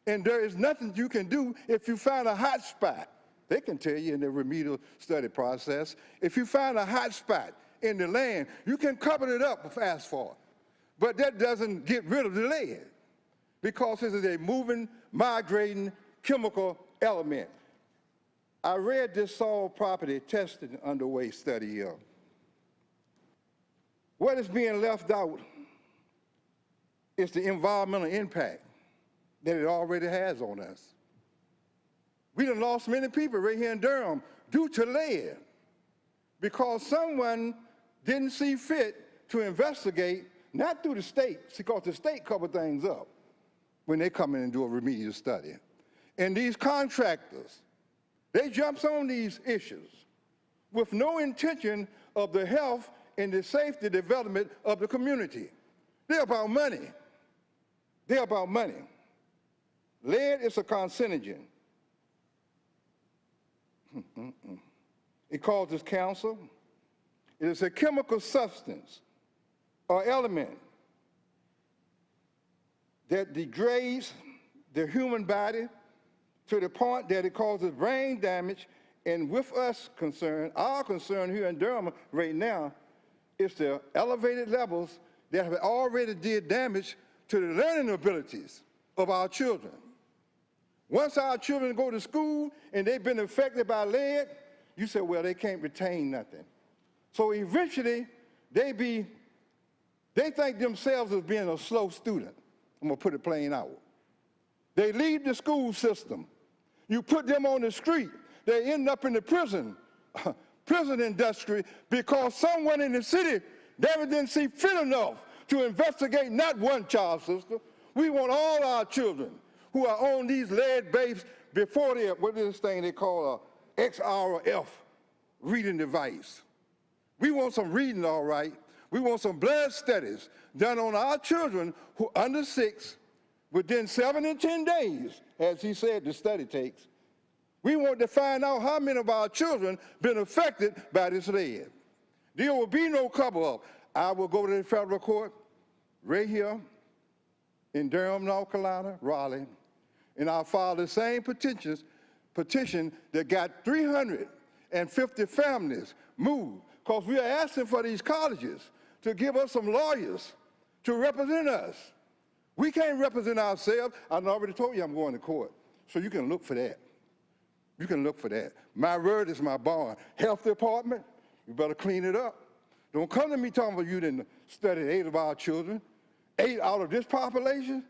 And there is nothing you can do if you find a hot spot. They can tell you in the remedial study process, if you find a hot spot in the land, you can cover it up with asphalt. But that doesn't get rid of the lead because this is a moving, migrating chemical element. I read this soil property testing underway study here. What is being left out is the environmental impact that it already has on us. We done lost many people right here in Durham due to lead because someone didn't see fit to investigate, not through the state, because the state covered things up when they come in and do a remedial study. And these contractors, they jumps on these issues with no intention of the health and the safety development of the community. They're about money. They're about money. Lead is a carcinogen. It causes cancer. It is a chemical substance or element that degrades the human body to the point that it causes brain damage. And with us concerned, our concern here in Durham right now is the elevated levels that have already did damage to the learning abilities of our children. Once our children go to school and they've been affected by lead, you say, well, they can't retain nothing. So eventually, they think themselves as being a slow student. I'm gonna put it plain out. They leave the school system. You put them on the street, they end up in the prison industry because someone in the city never didn't see fit enough to investigate not one child, sister. We want all our children who are on these lead-based before they, what is this thing they call a XRF reading device. We want some reading, all right. We want some blood studies done on our children who are under 6 within 7 and 10 days, as he said the study takes. We want to find out how many of our children been affected by this lead. There will be no cover-up. I will go to the federal court right here in Durham, North Carolina, Raleigh, and I'll file the same petition that got 350 families moved, because we are asking for these colleges to give us some lawyers to represent us. We can't represent ourselves. I've already told you I'm going to court, so you can look for that. You can look for that. My word is my bond. Health department, you better clean it up. Don't come to me talking about you didn't study 8 of our children. 8 out of this population,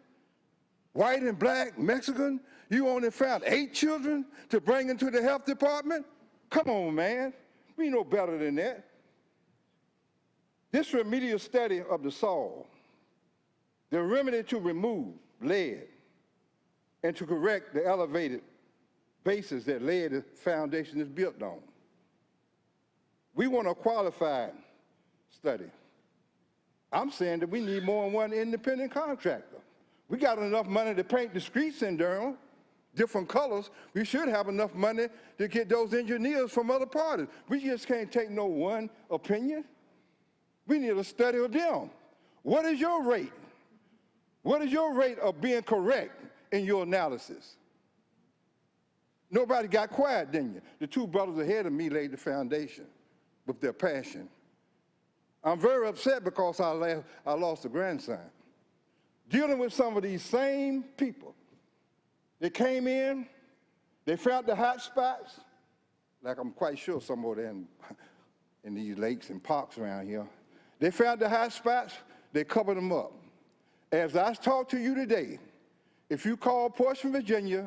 white and black, Mexican, you only found 8 children to bring into the health department? Come on, man. We know better than that. This remedial study of the soil, the remedy to remove lead and to correct the elevated basis that lead foundation is built on. We want a qualified study. I'm saying that we need more than one independent contractor. We got enough money to paint the streets in Durham, different colors. We should have enough money to get those engineers from other parties. We just can't take no one opinion. We need a study of them. What is your rate? What is your rate of being correct in your analysis? Nobody got quiet, didn't you? The two brothers ahead of me laid the foundation with their passion. I'm very upset because I lost a grandson. Dealing with some of these same people. They came in, they found the hot spots, like I'm quite sure some of them in these lakes and parks around here. They found the hot spots, they covered them up. As I talk to you today, if you call Portsmouth, Virginia,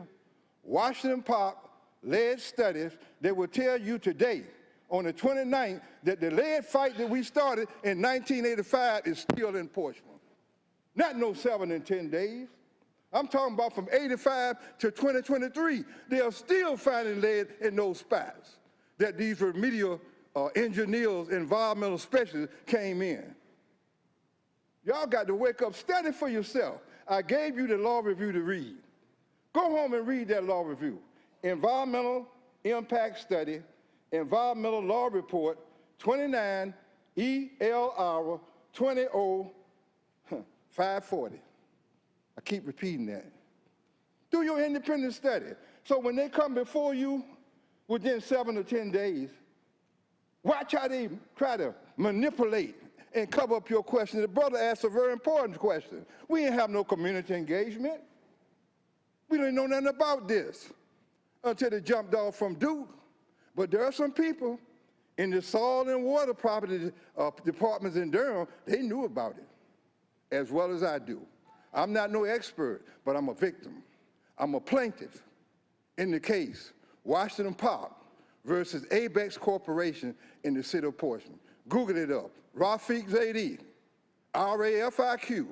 Washington Park, lead studies, they will tell you today, on the 29th, that the lead fight that we started in 1985 is still in Portsmouth. Not no 7 and 10 days. I'm talking about from 85 to 2023. They are still finding lead in those spots that these remedial engineers, environmental specialists came in. Y'all got to wake up, study for yourself. I gave you the law review to read. Go home and read that law review. Environmental Impact Study, Environmental Law Report, 29 ELR 20540. I keep repeating that. Do your independent study. So when they come before you within 7 or 10 days, watch how they try to manipulate and cover up your question. The brother asked a very important question. We didn't have no community engagement. We didn't know nothing about this until they jumped off from Duke. But there are some people in the soil and water property departments in Durham, they knew about it as well as I do. I'm not no expert, but I'm a victim. I'm a plaintiff in the case Washington Park versus Abex Corporation in the city of Portsmouth. Google it up. Rafiq Zaidi, RAFIQ,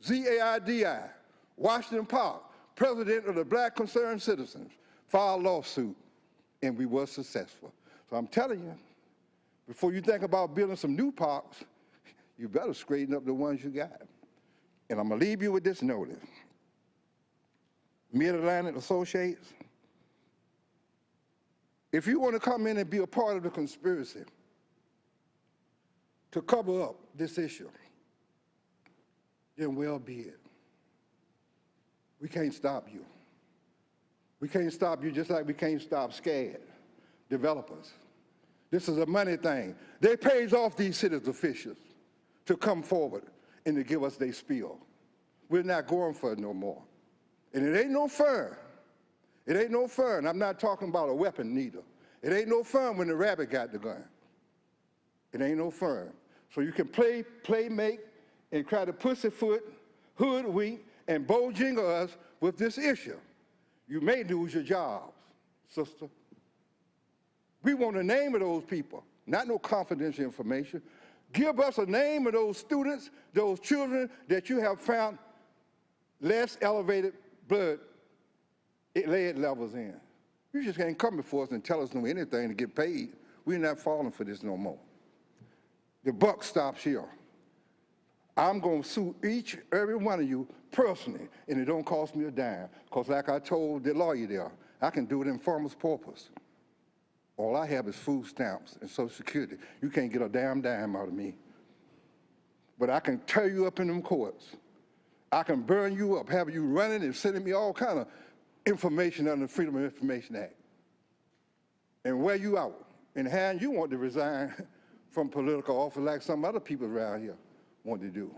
ZAIDI, Washington Park, president of the Black Concerned Citizens, filed a lawsuit, and we were successful. So I'm telling you, before you think about building some new parks, you better straighten up the ones you got. And I'm gonna leave you with this notice. Mid-Atlantic Associates, if you want to come in and be a part of the conspiracy to cover up this issue, then well be it. We can't stop you. We can't stop you just like we can't stop scared developers. This is a money thing. They pays off these city officials to come forward and to give us their spiel. We're not going for it no more. And it ain't no fun. It ain't no fun. I'm not talking about a weapon neither. It ain't no fun when the rabbit got the gun. It ain't no fun. So you can play, make, and try to pussyfoot, hoodwink, and bojingle us with this issue. You may lose your jobs, sister. We want the name of those people, not no confidential information. Give us a name of those students, those children that you have found less elevated blood lead levels in. You just can't come before us and tell us no anything to get paid. We're not falling for this no more. The buck stops here. I'm going to sue every one of you personally, and it don't cost me a dime, because like I told the lawyer there, I can do it in farmer's purpose. All I have is food stamps and Social Security. You can't get a damn dime out of me. But I can tear you up in them courts. I can burn you up, have you running and sending me all kind of information under the Freedom of Information Act. And wear you out. And how you want to resign from political office like some other people around here want to do.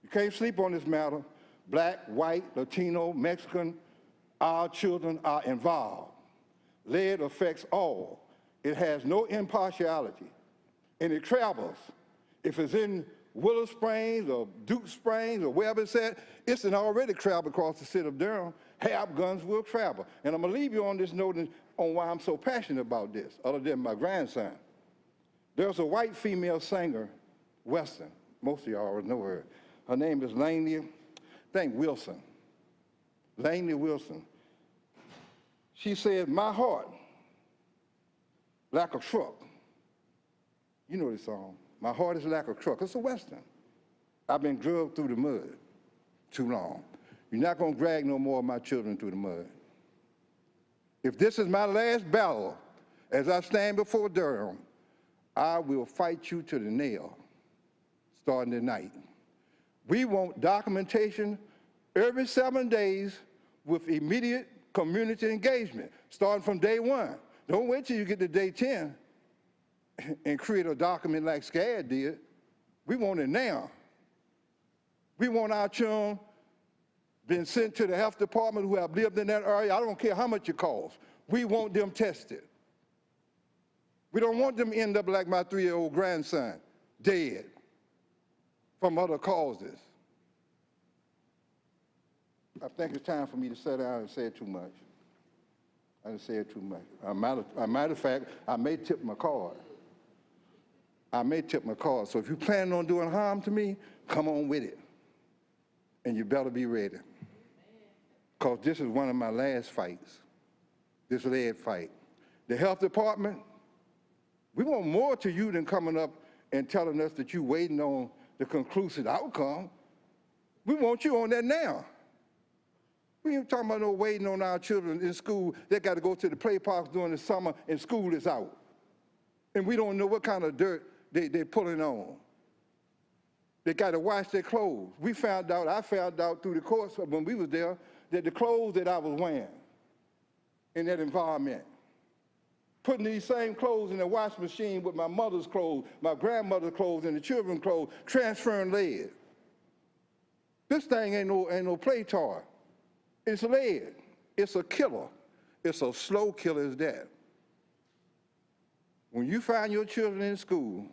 You can't sleep on this matter. Black, white, Latino, Mexican, our children are involved. Lead affects all. It has no impartiality. And it travels. If it's in Willow Springs or Duke Springs or wherever it's at, it's an already traveled across the city of Durham. Have guns will travel. And I'm gonna leave you on this note on why I'm so passionate about this, other than my grandson. There's a white female singer, Western. Most of y'all already know her. Her name is Wilson. Laney Wilson. She said, my heart, like a truck. You know this song. My heart is like a truck. It's a Western. I've been drugged through the mud too long. You're not going to drag no more of my children through the mud. If this is my last battle, as I stand before Durham, I will fight you to the nail. starting tonight. We want documentation every 7 days with immediate community engagement, starting from day 1. Don't wait till you get to day 10 and create a document like SCAD did. We want it now. We want our children being sent to the health department who have lived in that area. I don't care how much it costs. We want them tested. We don't want them to end up like my 3-year-old grandson, dead from other causes. I think it's time for me to sit down and say too much. I didn't say it too much. As a matter of fact, I may tip my card. So if you plan on doing harm to me, come on with it. And you better be ready. Because this is one of my last fights, this lead fight. The health department, we want more to you than coming up and telling us that you're waiting on the conclusive outcome. We want you on that now. We ain't talking about no waiting on our children in school. They got to go to the play parks during the summer and school is out. And we don't know what kind of dirt they're pulling on. They got to wash their clothes. I found out through the course of when we was there that the clothes that I was wearing in that environment, putting these same clothes in the wash machine with my mother's clothes, my grandmother's clothes, and the children's clothes, transferring lead. This thing ain't no play toy. It's lead. It's a killer. It's a slow killer as that. When you find your children in school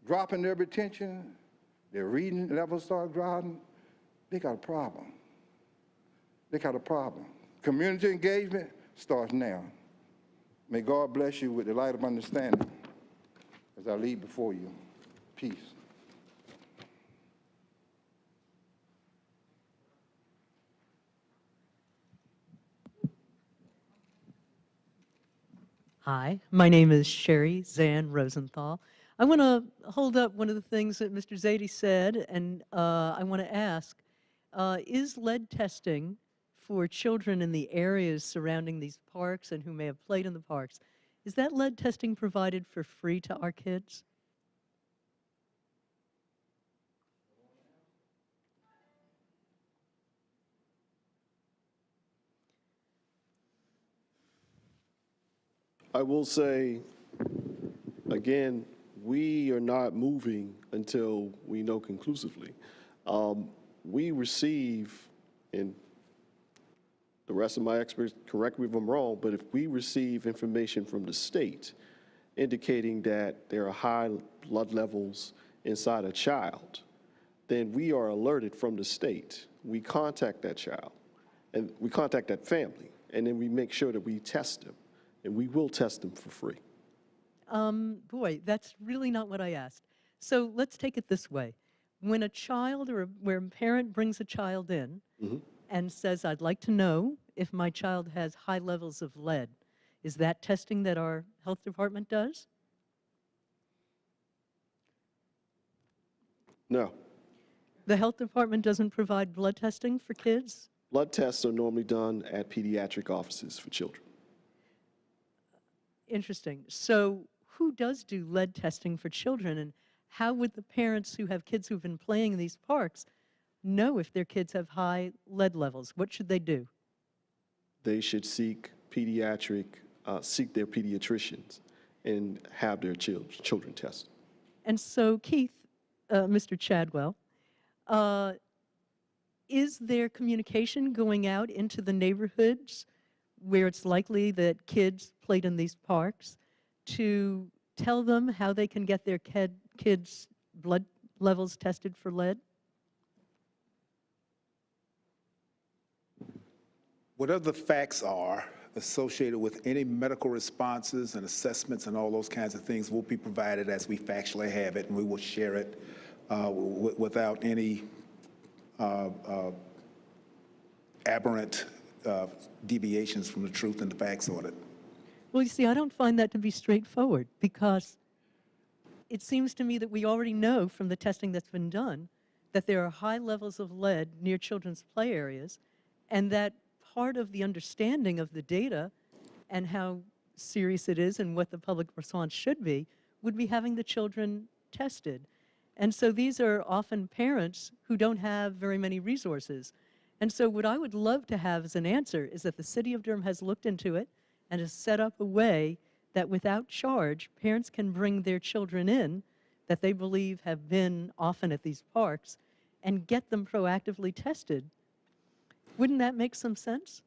dropping their retention, their reading levels start dropping, they got a problem. They got a problem. Community engagement starts now. May God bless you with the light of understanding as I leave before you. Peace. Hi, my name is Sherry Zan Rosenthal. I want to hold up one of the things that Mr. Zadie said, and I want to ask, is lead testing for children in the areas surrounding these parks and who may have played in the parks, is that lead testing provided for free to our kids? I will say, again, we are not moving until we know conclusively. We receive, and the rest of my experts, correct me if I'm wrong, but if we receive information from the state indicating that there are high blood levels inside a child, then we are alerted from the state. We contact that child, and we contact that family, and then we make sure that we test them, and we will test them for free. Boy, that's really not what I asked. So let's take it this way. When a child or where a parent brings a child in and says, I'd like to know if my child has high levels of lead, is that testing that our health department does? No. The health department doesn't provide blood testing for kids? Blood tests are normally done at pediatric offices for children. Interesting. So who does do lead testing for children, and how would the parents who have kids who've been playing in these parks know if their kids have high lead levels? What should they do? They should seek their pediatricians and have their children tested. And so, Keith, Mr. Chadwell, is there communication going out into the neighborhoods where it's likely that kids played in these parks to tell them how they can get their kids' blood levels tested for lead? Whatever the facts are associated with any medical responses and assessments and all those kinds of things will be provided as we factually have it, and we will share it without any aberrant deviations from the truth and the facts on it. Well, you see, I don't find that to be straightforward, because it seems to me that we already know from the testing that's been done that there are high levels of lead near children's play areas, and that part of the understanding of the data and how serious it is and what the public response should be would be having the children tested. And so these are often parents who don't have very many resources. And so what I would love to have as an answer is that the city of Durham has looked into it and has set up a way that without charge, parents can bring their children in that they believe have been often at these parks and get them proactively tested. Wouldn't that make some sense?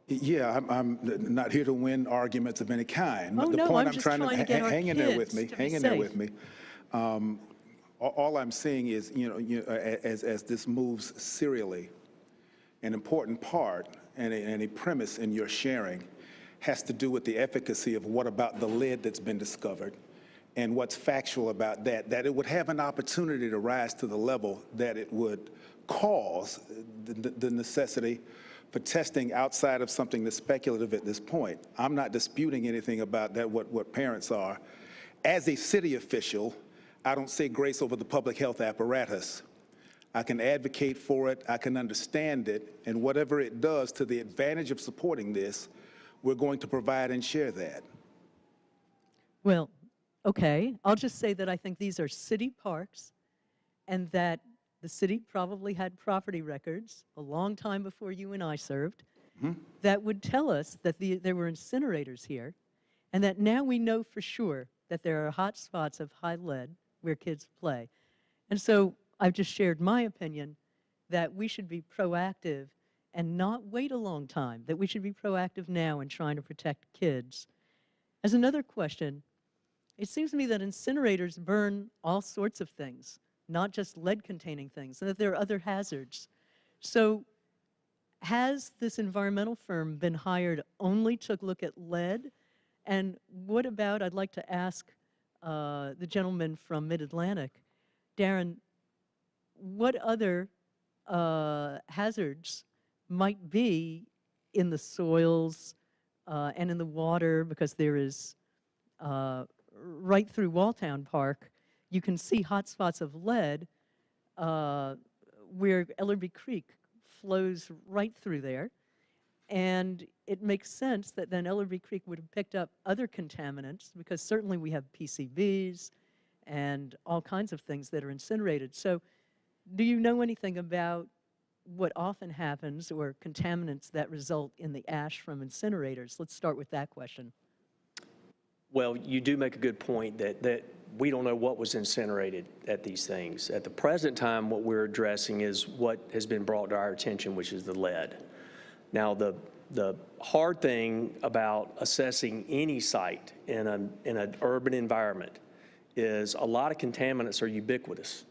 Yeah, I'm not here to win arguments of any kind. Oh, The no, point I'm just trying to get our hang in there with kids me, to be hang in there safe. with me. All I'm saying is, as this moves serially, an important part and a premise in your sharing has to do with the efficacy of what about the lead that's been discovered and what's factual about that, that it would have an opportunity to rise to the level that it would cause the necessity for testing outside of something that's speculative at this point. I'm not disputing anything about that, what parents are. As a city official, I don't say grace over the public health apparatus. I can advocate for it, I can understand it, and whatever it does to the advantage of supporting this, we're going to provide and share that. Well, okay, I'll just say that I think these are city parks and that the city probably had property records a long time before you and I served that would tell us that there were incinerators here and that now we know for sure that there are hot spots of high lead where kids play. And so I've just shared my opinion that we should be proactive and not wait a long time, that we should be proactive now in trying to protect kids. As another question, it seems to me that incinerators burn all sorts of things, not just lead-containing things, and that there are other hazards. So has this environmental firm been hired only to look at lead? And what about, I'd like to ask the gentleman from Mid-Atlantic, Darin, what other hazards might be in the soils and in the water, because there is, right through Walltown Park, you can see hot spots of lead where Ellerby Creek flows right through there. And it makes sense that then Ellerby Creek would have picked up other contaminants, because certainly we have PCBs and all kinds of things that are incinerated. So do you know anything about what often happens or contaminants that result in the ash from incinerators? Let's start with that question. Well, you do make a good point that we don't know what was incinerated at these things. At the present time, what we're addressing is what has been brought to our attention, which is the lead. Now, the hard thing about assessing any site in an urban environment is a lot of contaminants are ubiquitous.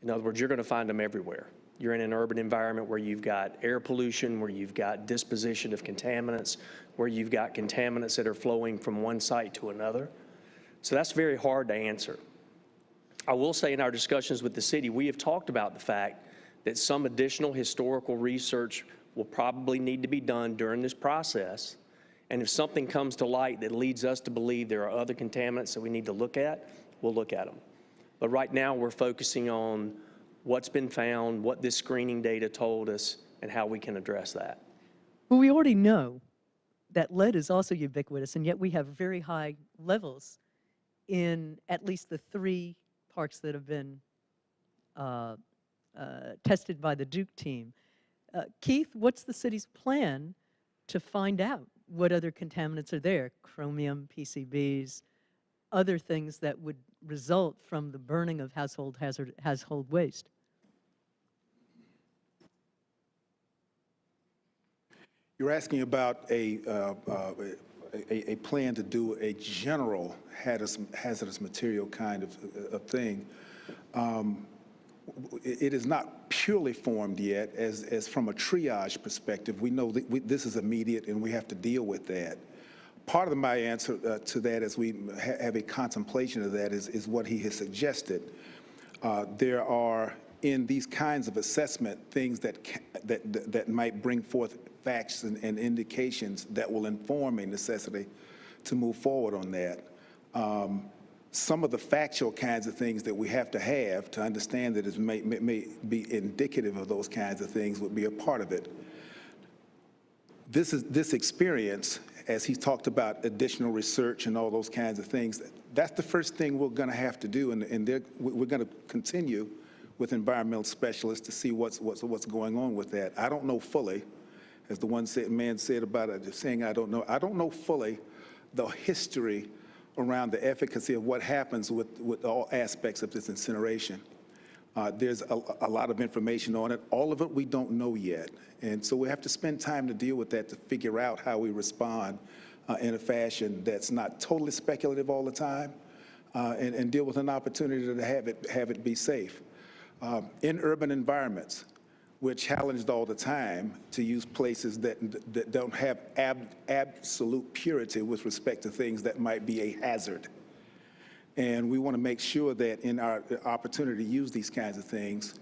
In other words, you're going to find them everywhere. You're in an urban environment where you've got air pollution, where you've got disposition of contaminants, where you've got contaminants that are flowing from one site to another. So that's very hard to answer. I will say in our discussions with the city, we have talked about the fact that some additional historical research will probably need to be done during this process. And if something comes to light that leads us to believe there are other contaminants that we need to look at, we'll look at them. But right now we're focusing on what's been found, what this screening data told us, and how we can address that. Well, we already know that lead is also ubiquitous, and yet we have very high levels in at least the 3 parks that have been tested by the Duke team. Keith, what's the city's plan to find out what other contaminants are there? Chromium, PCBs, other things that would result from the burning of household waste. You're asking about a plan to do a general hazardous material kind of thing. It is not purely formed yet, as from a triage perspective. We know that this is immediate and we have to deal with that. Part of my answer to that, as we have a contemplation of that, is what he has suggested. There are, in these kinds of assessment, things that might bring forth facts and indications that will inform a necessity to move forward on that. Some of the factual kinds of things that we have to understand that it may be indicative of those kinds of things would be a part of it. This experience as he talked about additional research and all those kinds of things, that's the first thing we're going to have to do, and we're going to continue with environmental specialists to see what's going on with that. I don't know fully, as the man said about it, saying I don't know fully the history around the efficacy of what happens with all aspects of this incineration. There's a lot of information on it. All of it we don't know yet. And so we have to spend time to deal with that to figure out how we respond in a fashion that's not totally speculative all the time, and deal with an opportunity to have it be safe. In urban environments, we're challenged all the time to use places that don't have absolute purity with respect to things that might be a hazard. And we want to make sure that in our opportunity to use these kinds of things,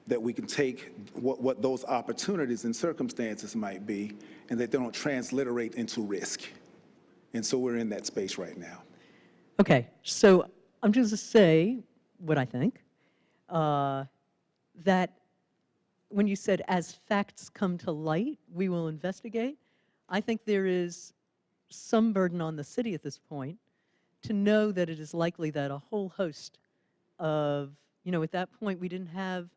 that we can take what those opportunities and circumstances might be, and that they don't transliterate into risk. And so we're in that space right now. Okay, so I'm just going to say what I think, that when you said, as facts come to light, we will investigate, I think there is some burden on the city at this point to know that it is likely that a whole host of, at that point we didn't have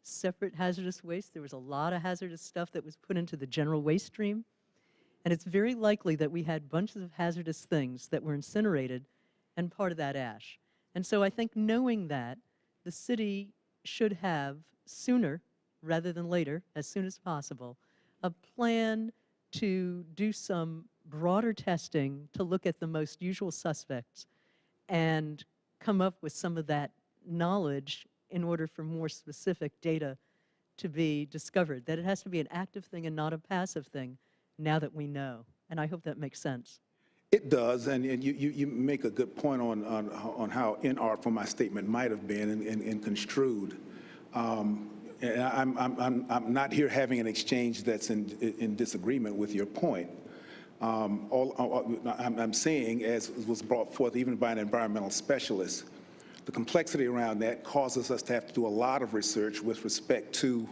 separate hazardous waste. There was a lot of hazardous stuff that was put into the general waste stream. And it's very likely that we had bunches of hazardous things that were incinerated and part of that ash. And so I think knowing that, the city should have sooner rather than later, as soon as possible, a plan to do some broader testing to look at the most usual suspects and come up with some of that knowledge in order for more specific data to be discovered, that it has to be an active thing and not a passive thing now that we know. And I hope that makes sense. It does, and you make a good point on how inartful my statement might have been and construed. And I'm not here having an exchange that's in disagreement with your point. I'm saying, as was brought forth even by an environmental specialist, the complexity around that causes us to have to do a lot of research with respect to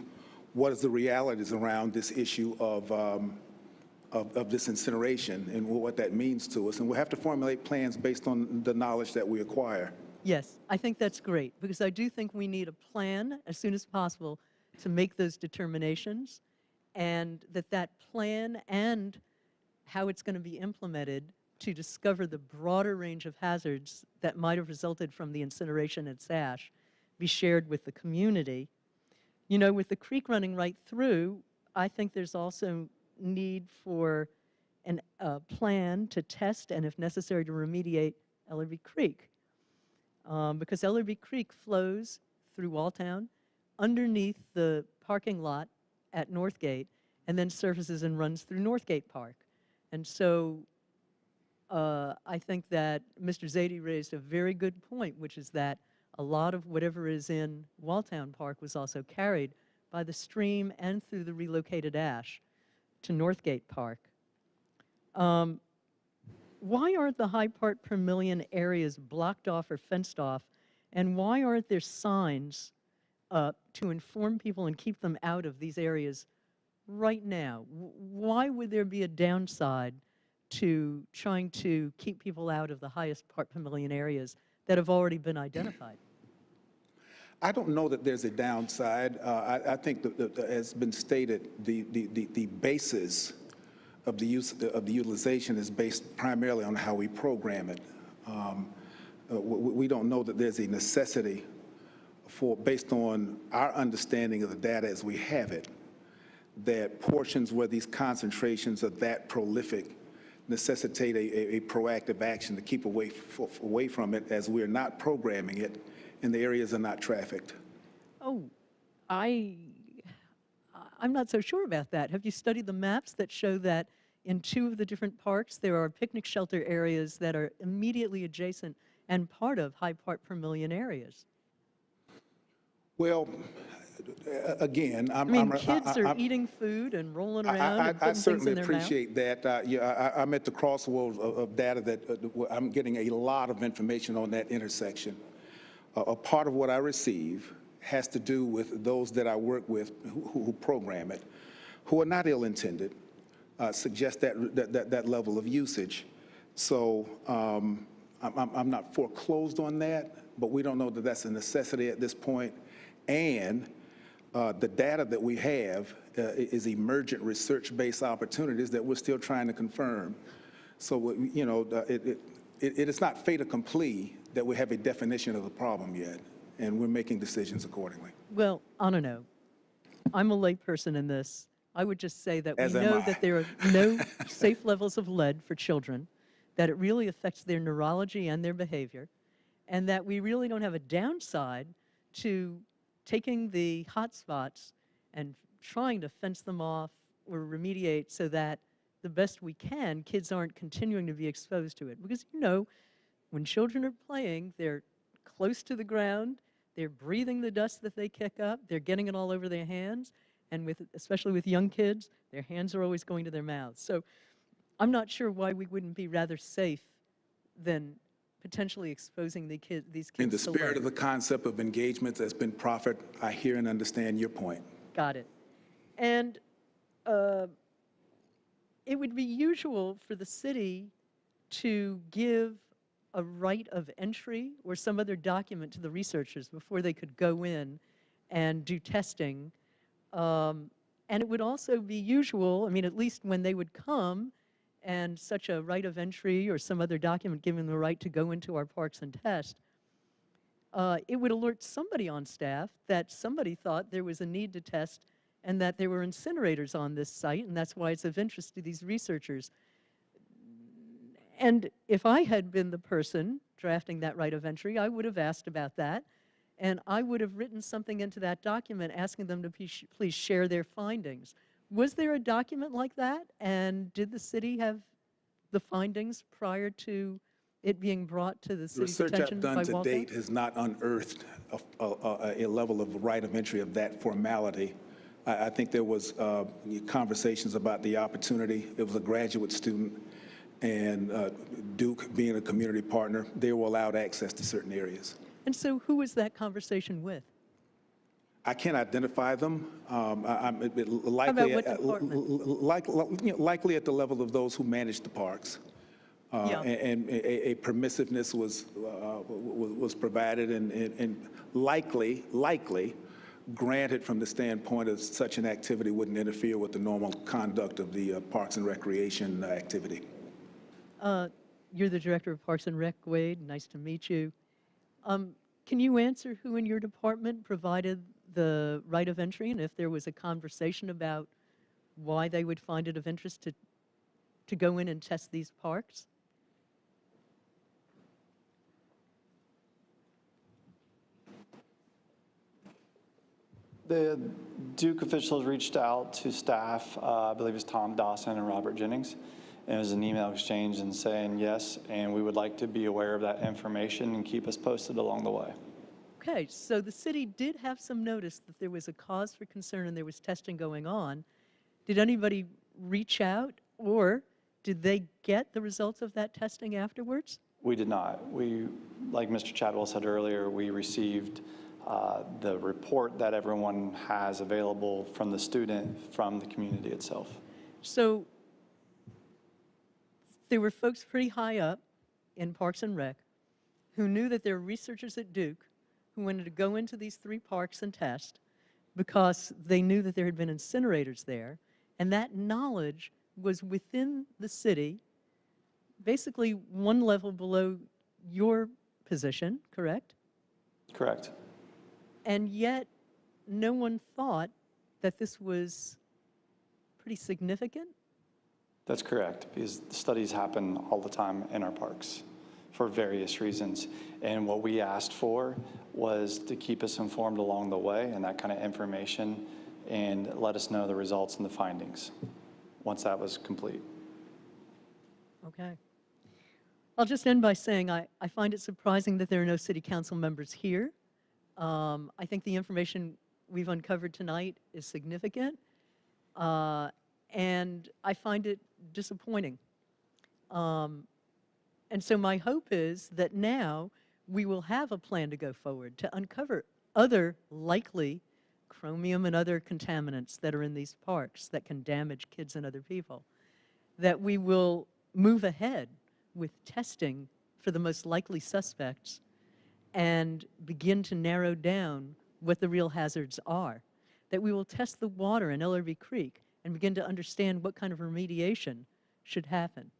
what is the realities around this issue of this incineration and what that means to us. And we'll have to formulate plans based on the knowledge that we acquire. Yes, I think that's great, because I do think we need a plan as soon as possible to make those determinations, and that plan and how it's going to be implemented to discover the broader range of hazards that might have resulted from the incineration at ash be shared with the community. With the creek running right through, I think there's also need for a plan to test and, if necessary, to remediate Ellerby Creek. Because Ellerby Creek flows through Walltown, underneath the parking lot at Northgate, and then surfaces and runs through Northgate Park. And so I think that Mr. Zadie raised a very good point, which is that a lot of whatever is in Walltown Park was also carried by the stream and through the relocated ash to Northgate Park. Why aren't the high part per million areas blocked off or fenced off? And why aren't there signs to inform people and keep them out of these areas right now? Why would there be a downside to trying to keep people out of the highest part per million areas that have already been identified? I don't know that there's a downside. I think that, as been stated, the basis of the utilization is based primarily on how we program it. We don't know that there's a necessity based on our understanding of the data as we have it, that portions where these concentrations are that prolific necessitate a proactive action to keep away from it, as we're not programming it and the areas are not trafficked. Oh, I'm not so sure about that. Have you studied the maps that show that in 2 of the different parks there are picnic shelter areas that are immediately adjacent and part of high part per million areas? Well, again, kids are eating food and rolling around and putting things in their mouth. I certainly appreciate that. I'm at the crossroads of data that I'm getting a lot of information on that intersection. A part of what I receive has to do with those that I work with who program it, who are not ill-intended, suggest that level of usage. So I'm not foreclosed on that, but we don't know that that's a necessity at this point. And the data that we have is emergent research-based opportunities that we're still trying to confirm. So, you know, it is not fait accompli that we have a definition of the problem yet, and we're making decisions accordingly. Well, I don't know. I'm a layperson in this. I would just say that we As am know I. that there are no safe levels of lead for children, that it really affects their neurology and their behavior, and that we really don't have a downside to taking the hot spots and trying to fence them off or remediate so that the best we can, kids aren't continuing to be exposed to it. Because, you know, when children are playing, they're close to the ground, they're breathing the dust that they kick up, they're getting it all over their hands, and especially with young kids, their hands are always going to their mouths. So I'm not sure why we wouldn't be rather safe than potentially exposing these kids In the to spirit lead. of the concept of engagement that's been proffered, I hear and understand your point. Got it. And it would be usual for the city to give a right of entry or some other document to the researchers before they could go in and do testing. And it would also be usual, I mean, at least when they would come and such a right of entry or some other document giving them the right to go into our parks and test, it would alert somebody on staff that somebody thought there was a need to test and that there were incinerators on this site, and that's why it's of interest to these researchers. And if I had been the person drafting that right of entry, I would have asked about that, and I would have written something into that document asking them to please share their findings. Was there a document like that, and did the city have the findings prior to it being brought to the The city's research attention I've by done to Walcutt? date has not unearthed a level of right of entry of that formality. I think there was conversations about the opportunity. It was a graduate student, and Duke, being a community partner, they were allowed access to certain areas. And so who was that conversation with? I can't identify them. Likely, about what department? Likely at the level of those who manage the parks. Yeah. And a permissiveness was provided and likely granted from the standpoint of such an activity wouldn't interfere with the normal conduct of the Parks and Recreation activity. You're the director of Parks and Rec, Wade. Nice to meet you. Can you answer who in your department provided the right of entry and if there was a conversation about why they would find it of interest to go in and test these parks? The Duke officials reached out to staff, I believe it's Tom Dawson and Robert Jennings, and it was an email exchange and saying yes, and we would like to be aware of that information and keep us posted along the way. Okay, so the city did have some notice that there was a cause for concern and there was testing going on. Did anybody reach out, or did they get the results of that testing afterwards? We did not. We, like Mr. Chadwell said earlier, we received the report that everyone has available from the student, from the community itself. So there were folks pretty high up in Parks and Rec who knew that there were researchers at Duke who wanted to go into these 3 parks and test because they knew that there had been incinerators there, and that knowledge was within the city, basically one level below your position, correct? Correct. And yet, no one thought that this was pretty significant? That's correct, because studies happen all the time in our parks for various reasons. And what we asked for was to keep us informed along the way and that kind of information, and let us know the results and the findings once that was complete. Okay. I'll just end by saying I find it surprising that there are no city council members here. I think the information we've uncovered tonight is significant, and I find it disappointing. And so my hope is that now we will have a plan to go forward to uncover other likely chromium and other contaminants that are in these parks that can damage kids and other people. that we will move ahead with testing for the most likely suspects and begin to narrow down what the real hazards are. That we will test the water in Ellerby Creek and begin to understand what kind of remediation should happen.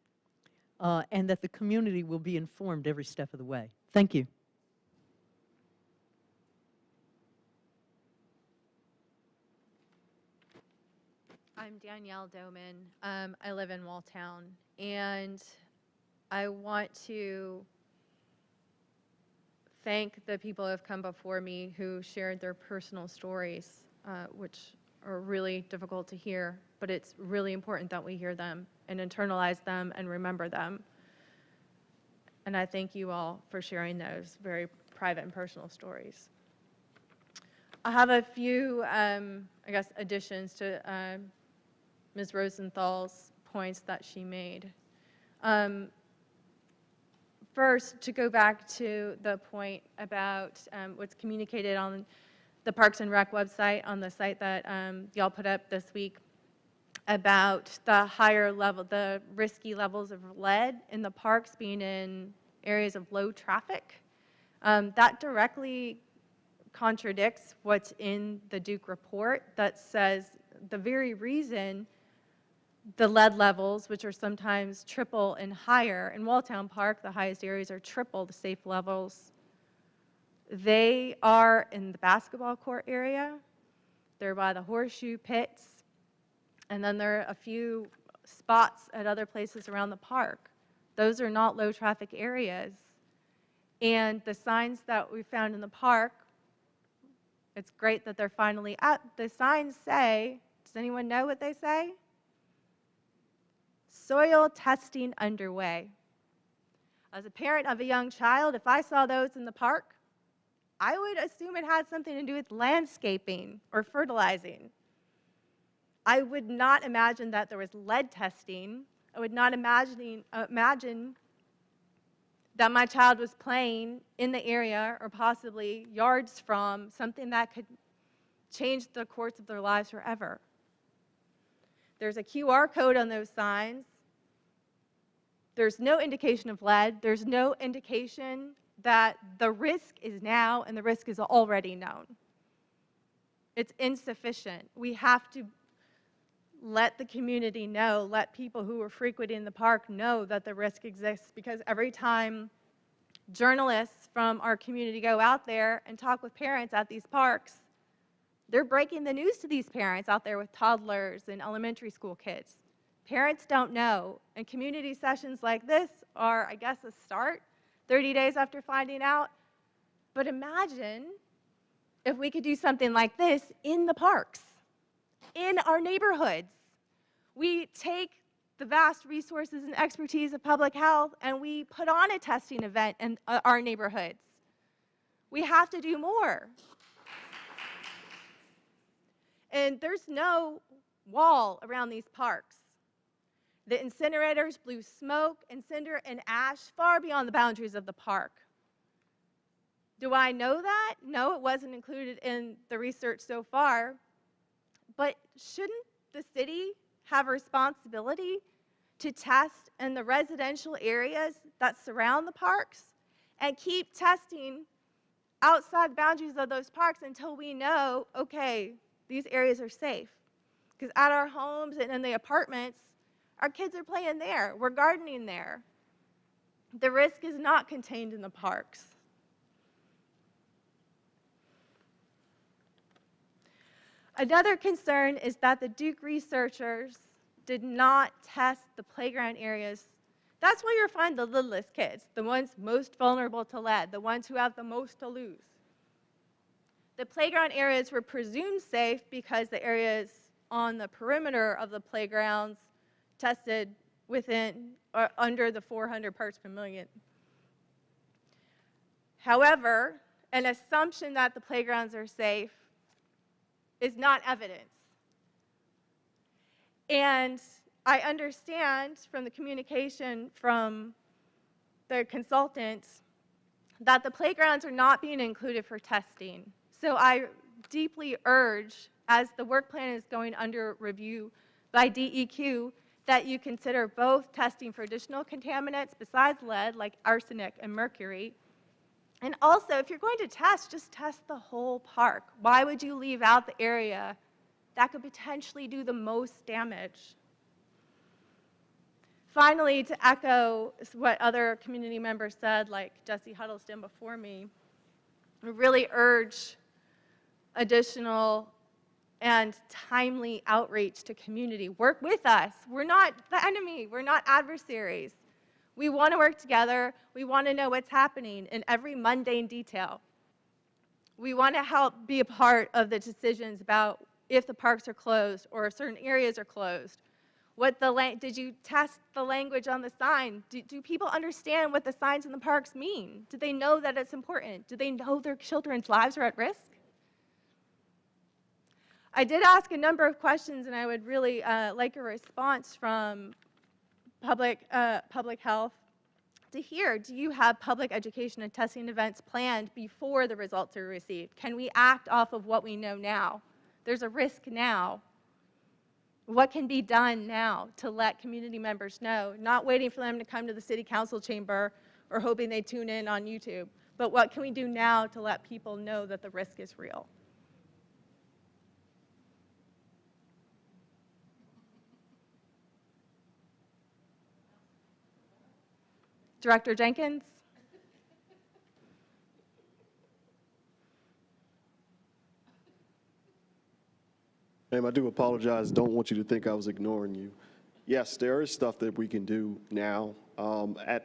And that the community will be informed every step of the way. Thank you. I'm Danielle Doman. I live in Walltown, and I want to thank the people who have come before me who shared their personal stories, which are really difficult to hear, but it's really important that we hear them and internalize them and remember them. And I thank you all for sharing those very private and personal stories. I have a few, I guess, additions to Ms. Rosenthal's points that she made. First, to go back to the point about what's communicated on the Parks and Rec website, on the site that y'all put up this week, about the higher level, the risky levels of lead in the parks being in areas of low traffic. That directly contradicts what's in the Duke report that says the very reason the lead levels, which are sometimes triple and higher, in Walltown Park, the highest areas are triple the safe levels. They are in the basketball court area, they're by the horseshoe pits, and then there are a few spots at other places around the park. Those are not low traffic areas. And the signs that we found in the park, it's great that they're finally up. The signs say, does anyone know what they say? Soil testing underway. As a parent of a young child, if I saw those in the park, I would assume it had something to do with landscaping or fertilizing. I would not imagine that there was lead testing. I would not imagine that my child was playing in the area or possibly yards from something that could change the course of their lives forever. There's a QR code on those signs. There's no indication of lead. There's no indication that the risk is now and the risk is already known. It's insufficient. We have to let the community know, let people who are frequenting the park know that the risk exists, because every time journalists from our community go out there and talk with parents at these parks, they're breaking the news to these parents out there with toddlers and elementary school kids. Parents don't know, and community sessions like this are, I guess, a start, 30 days after finding out. But imagine if we could do something like this in the parks, in our neighborhoods. We take the vast resources and expertise of public health and we put on a testing event in our neighborhoods. We have to do more. And there's no wall around these parks. The incinerators blew smoke, cinder, and ash far beyond the boundaries of the park. Do I know that? No, it wasn't included in the research so far. But shouldn't the city have a responsibility to test in the residential areas that surround the parks and keep testing outside the boundaries of those parks until we know, okay, these areas are safe? Because at our homes and in the apartments, our kids are playing there. We're gardening there. The risk is not contained in the parks. Another concern is that the Duke researchers did not test the playground areas. That's where you'll find the littlest kids, the ones most vulnerable to lead, the ones who have the most to lose. The playground areas were presumed safe because the areas on the perimeter of the playgrounds tested within or under the 400 parts per million. However, an assumption that the playgrounds are safe is not evidence. And I understand from the communication from the consultants that the playgrounds are not being included for testing. So I deeply urge, as the work plan is going under review by DEQ, that you consider both testing for additional contaminants besides lead, like arsenic and mercury. And also, if you're going to test, just test the whole park. Why would you leave out the area that could potentially do the most damage? Finally, to echo what other community members said, like Jesse Huddleston before me, we really urge additional and timely outreach to community. Work with us. We're not the enemy. We're not adversaries. We want to work together. We want to know what's happening in every mundane detail. We want to help be a part of the decisions about if the parks are closed or if certain areas are closed. Did you test the language on the sign? Do people understand what the signs in the parks mean? Do they know that it's important? Do they know their children's lives are at risk? I did ask a number of questions, and I would really like a response from public health to hear, do you have public education and testing events planned before the results are received? Can we act off of what we know now? There's a risk now. What can be done now to let community members know, not waiting for them to come to the city council chamber or hoping they tune in on YouTube, but what can we do now to let people know that the risk is real? Director Jenkins? Ma'am, I do apologize. Don't want you to think I was ignoring you. Yes, there is stuff that we can do now. At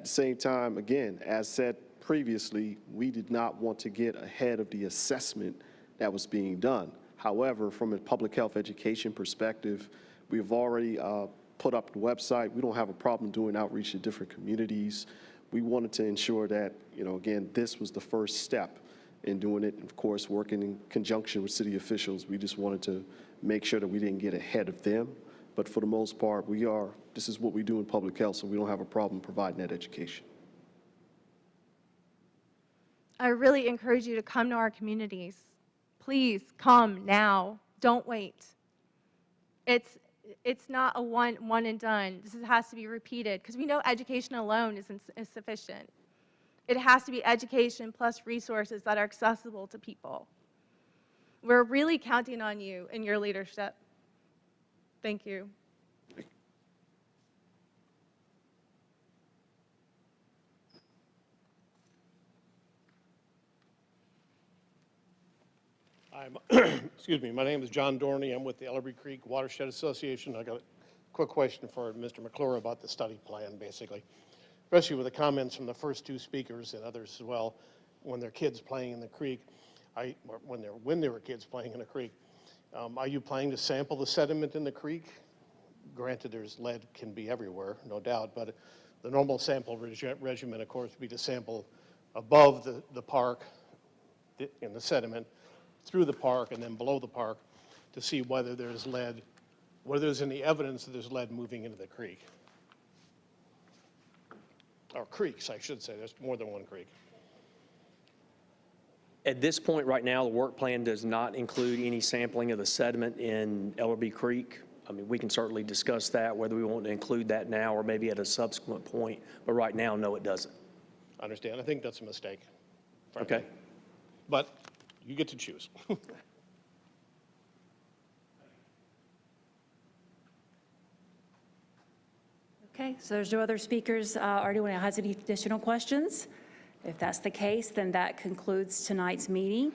the same time, again, as said previously, we did not want to get ahead of the assessment that was being done. However, from a public health education perspective, we've already put up the website. We don't have a problem doing outreach to different communities. We wanted to ensure that, again, this was the first step in doing it. Of course, working in conjunction with city officials, we just wanted to make sure that we didn't get ahead of them. But for the most part, this is what we do in public health, so we don't have a problem providing that education. I really encourage you to come to our communities. Please come now. Don't wait. It's not a one and done. This has to be repeated because we know education alone isn't sufficient. It has to be education plus resources that are accessible to people. We're really counting on you and your leadership. Thank you. Excuse me, my name is John Dorney. I'm with the Ellerby Creek Watershed Association. I got a quick question for Mr. McClure about the study plan, basically, especially with the comments from the first two speakers and others as well, when their kids playing in the creek, when there were kids playing in the creek. Are you planning to sample the sediment in the creek? Granted, lead can be everywhere, no doubt, but the normal sample regimen, of course, would be to sample above the park in the sediment, through the park, and then below the park to see whether there's lead, whether there's any evidence that there's lead moving into the creek. Or creeks, I should say. There's more than one creek. At this point right now, the work plan does not include any sampling of the sediment in Ellerby Creek. I mean, we can certainly discuss that, whether we want to include that now or maybe at a subsequent point, but right now, no, it doesn't. I understand. I think that's a mistake. Okay. But you get to choose. Okay, so there's no other speakers or anyone who has any additional questions? If that's the case, then that concludes tonight's meeting.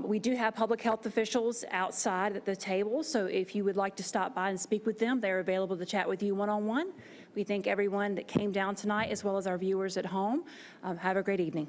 We do have public health officials outside at the table, so if you would like to stop by and speak with them, they're available to chat with you one-on-one. We thank everyone that came down tonight, as well as our viewers at home. Have a great evening.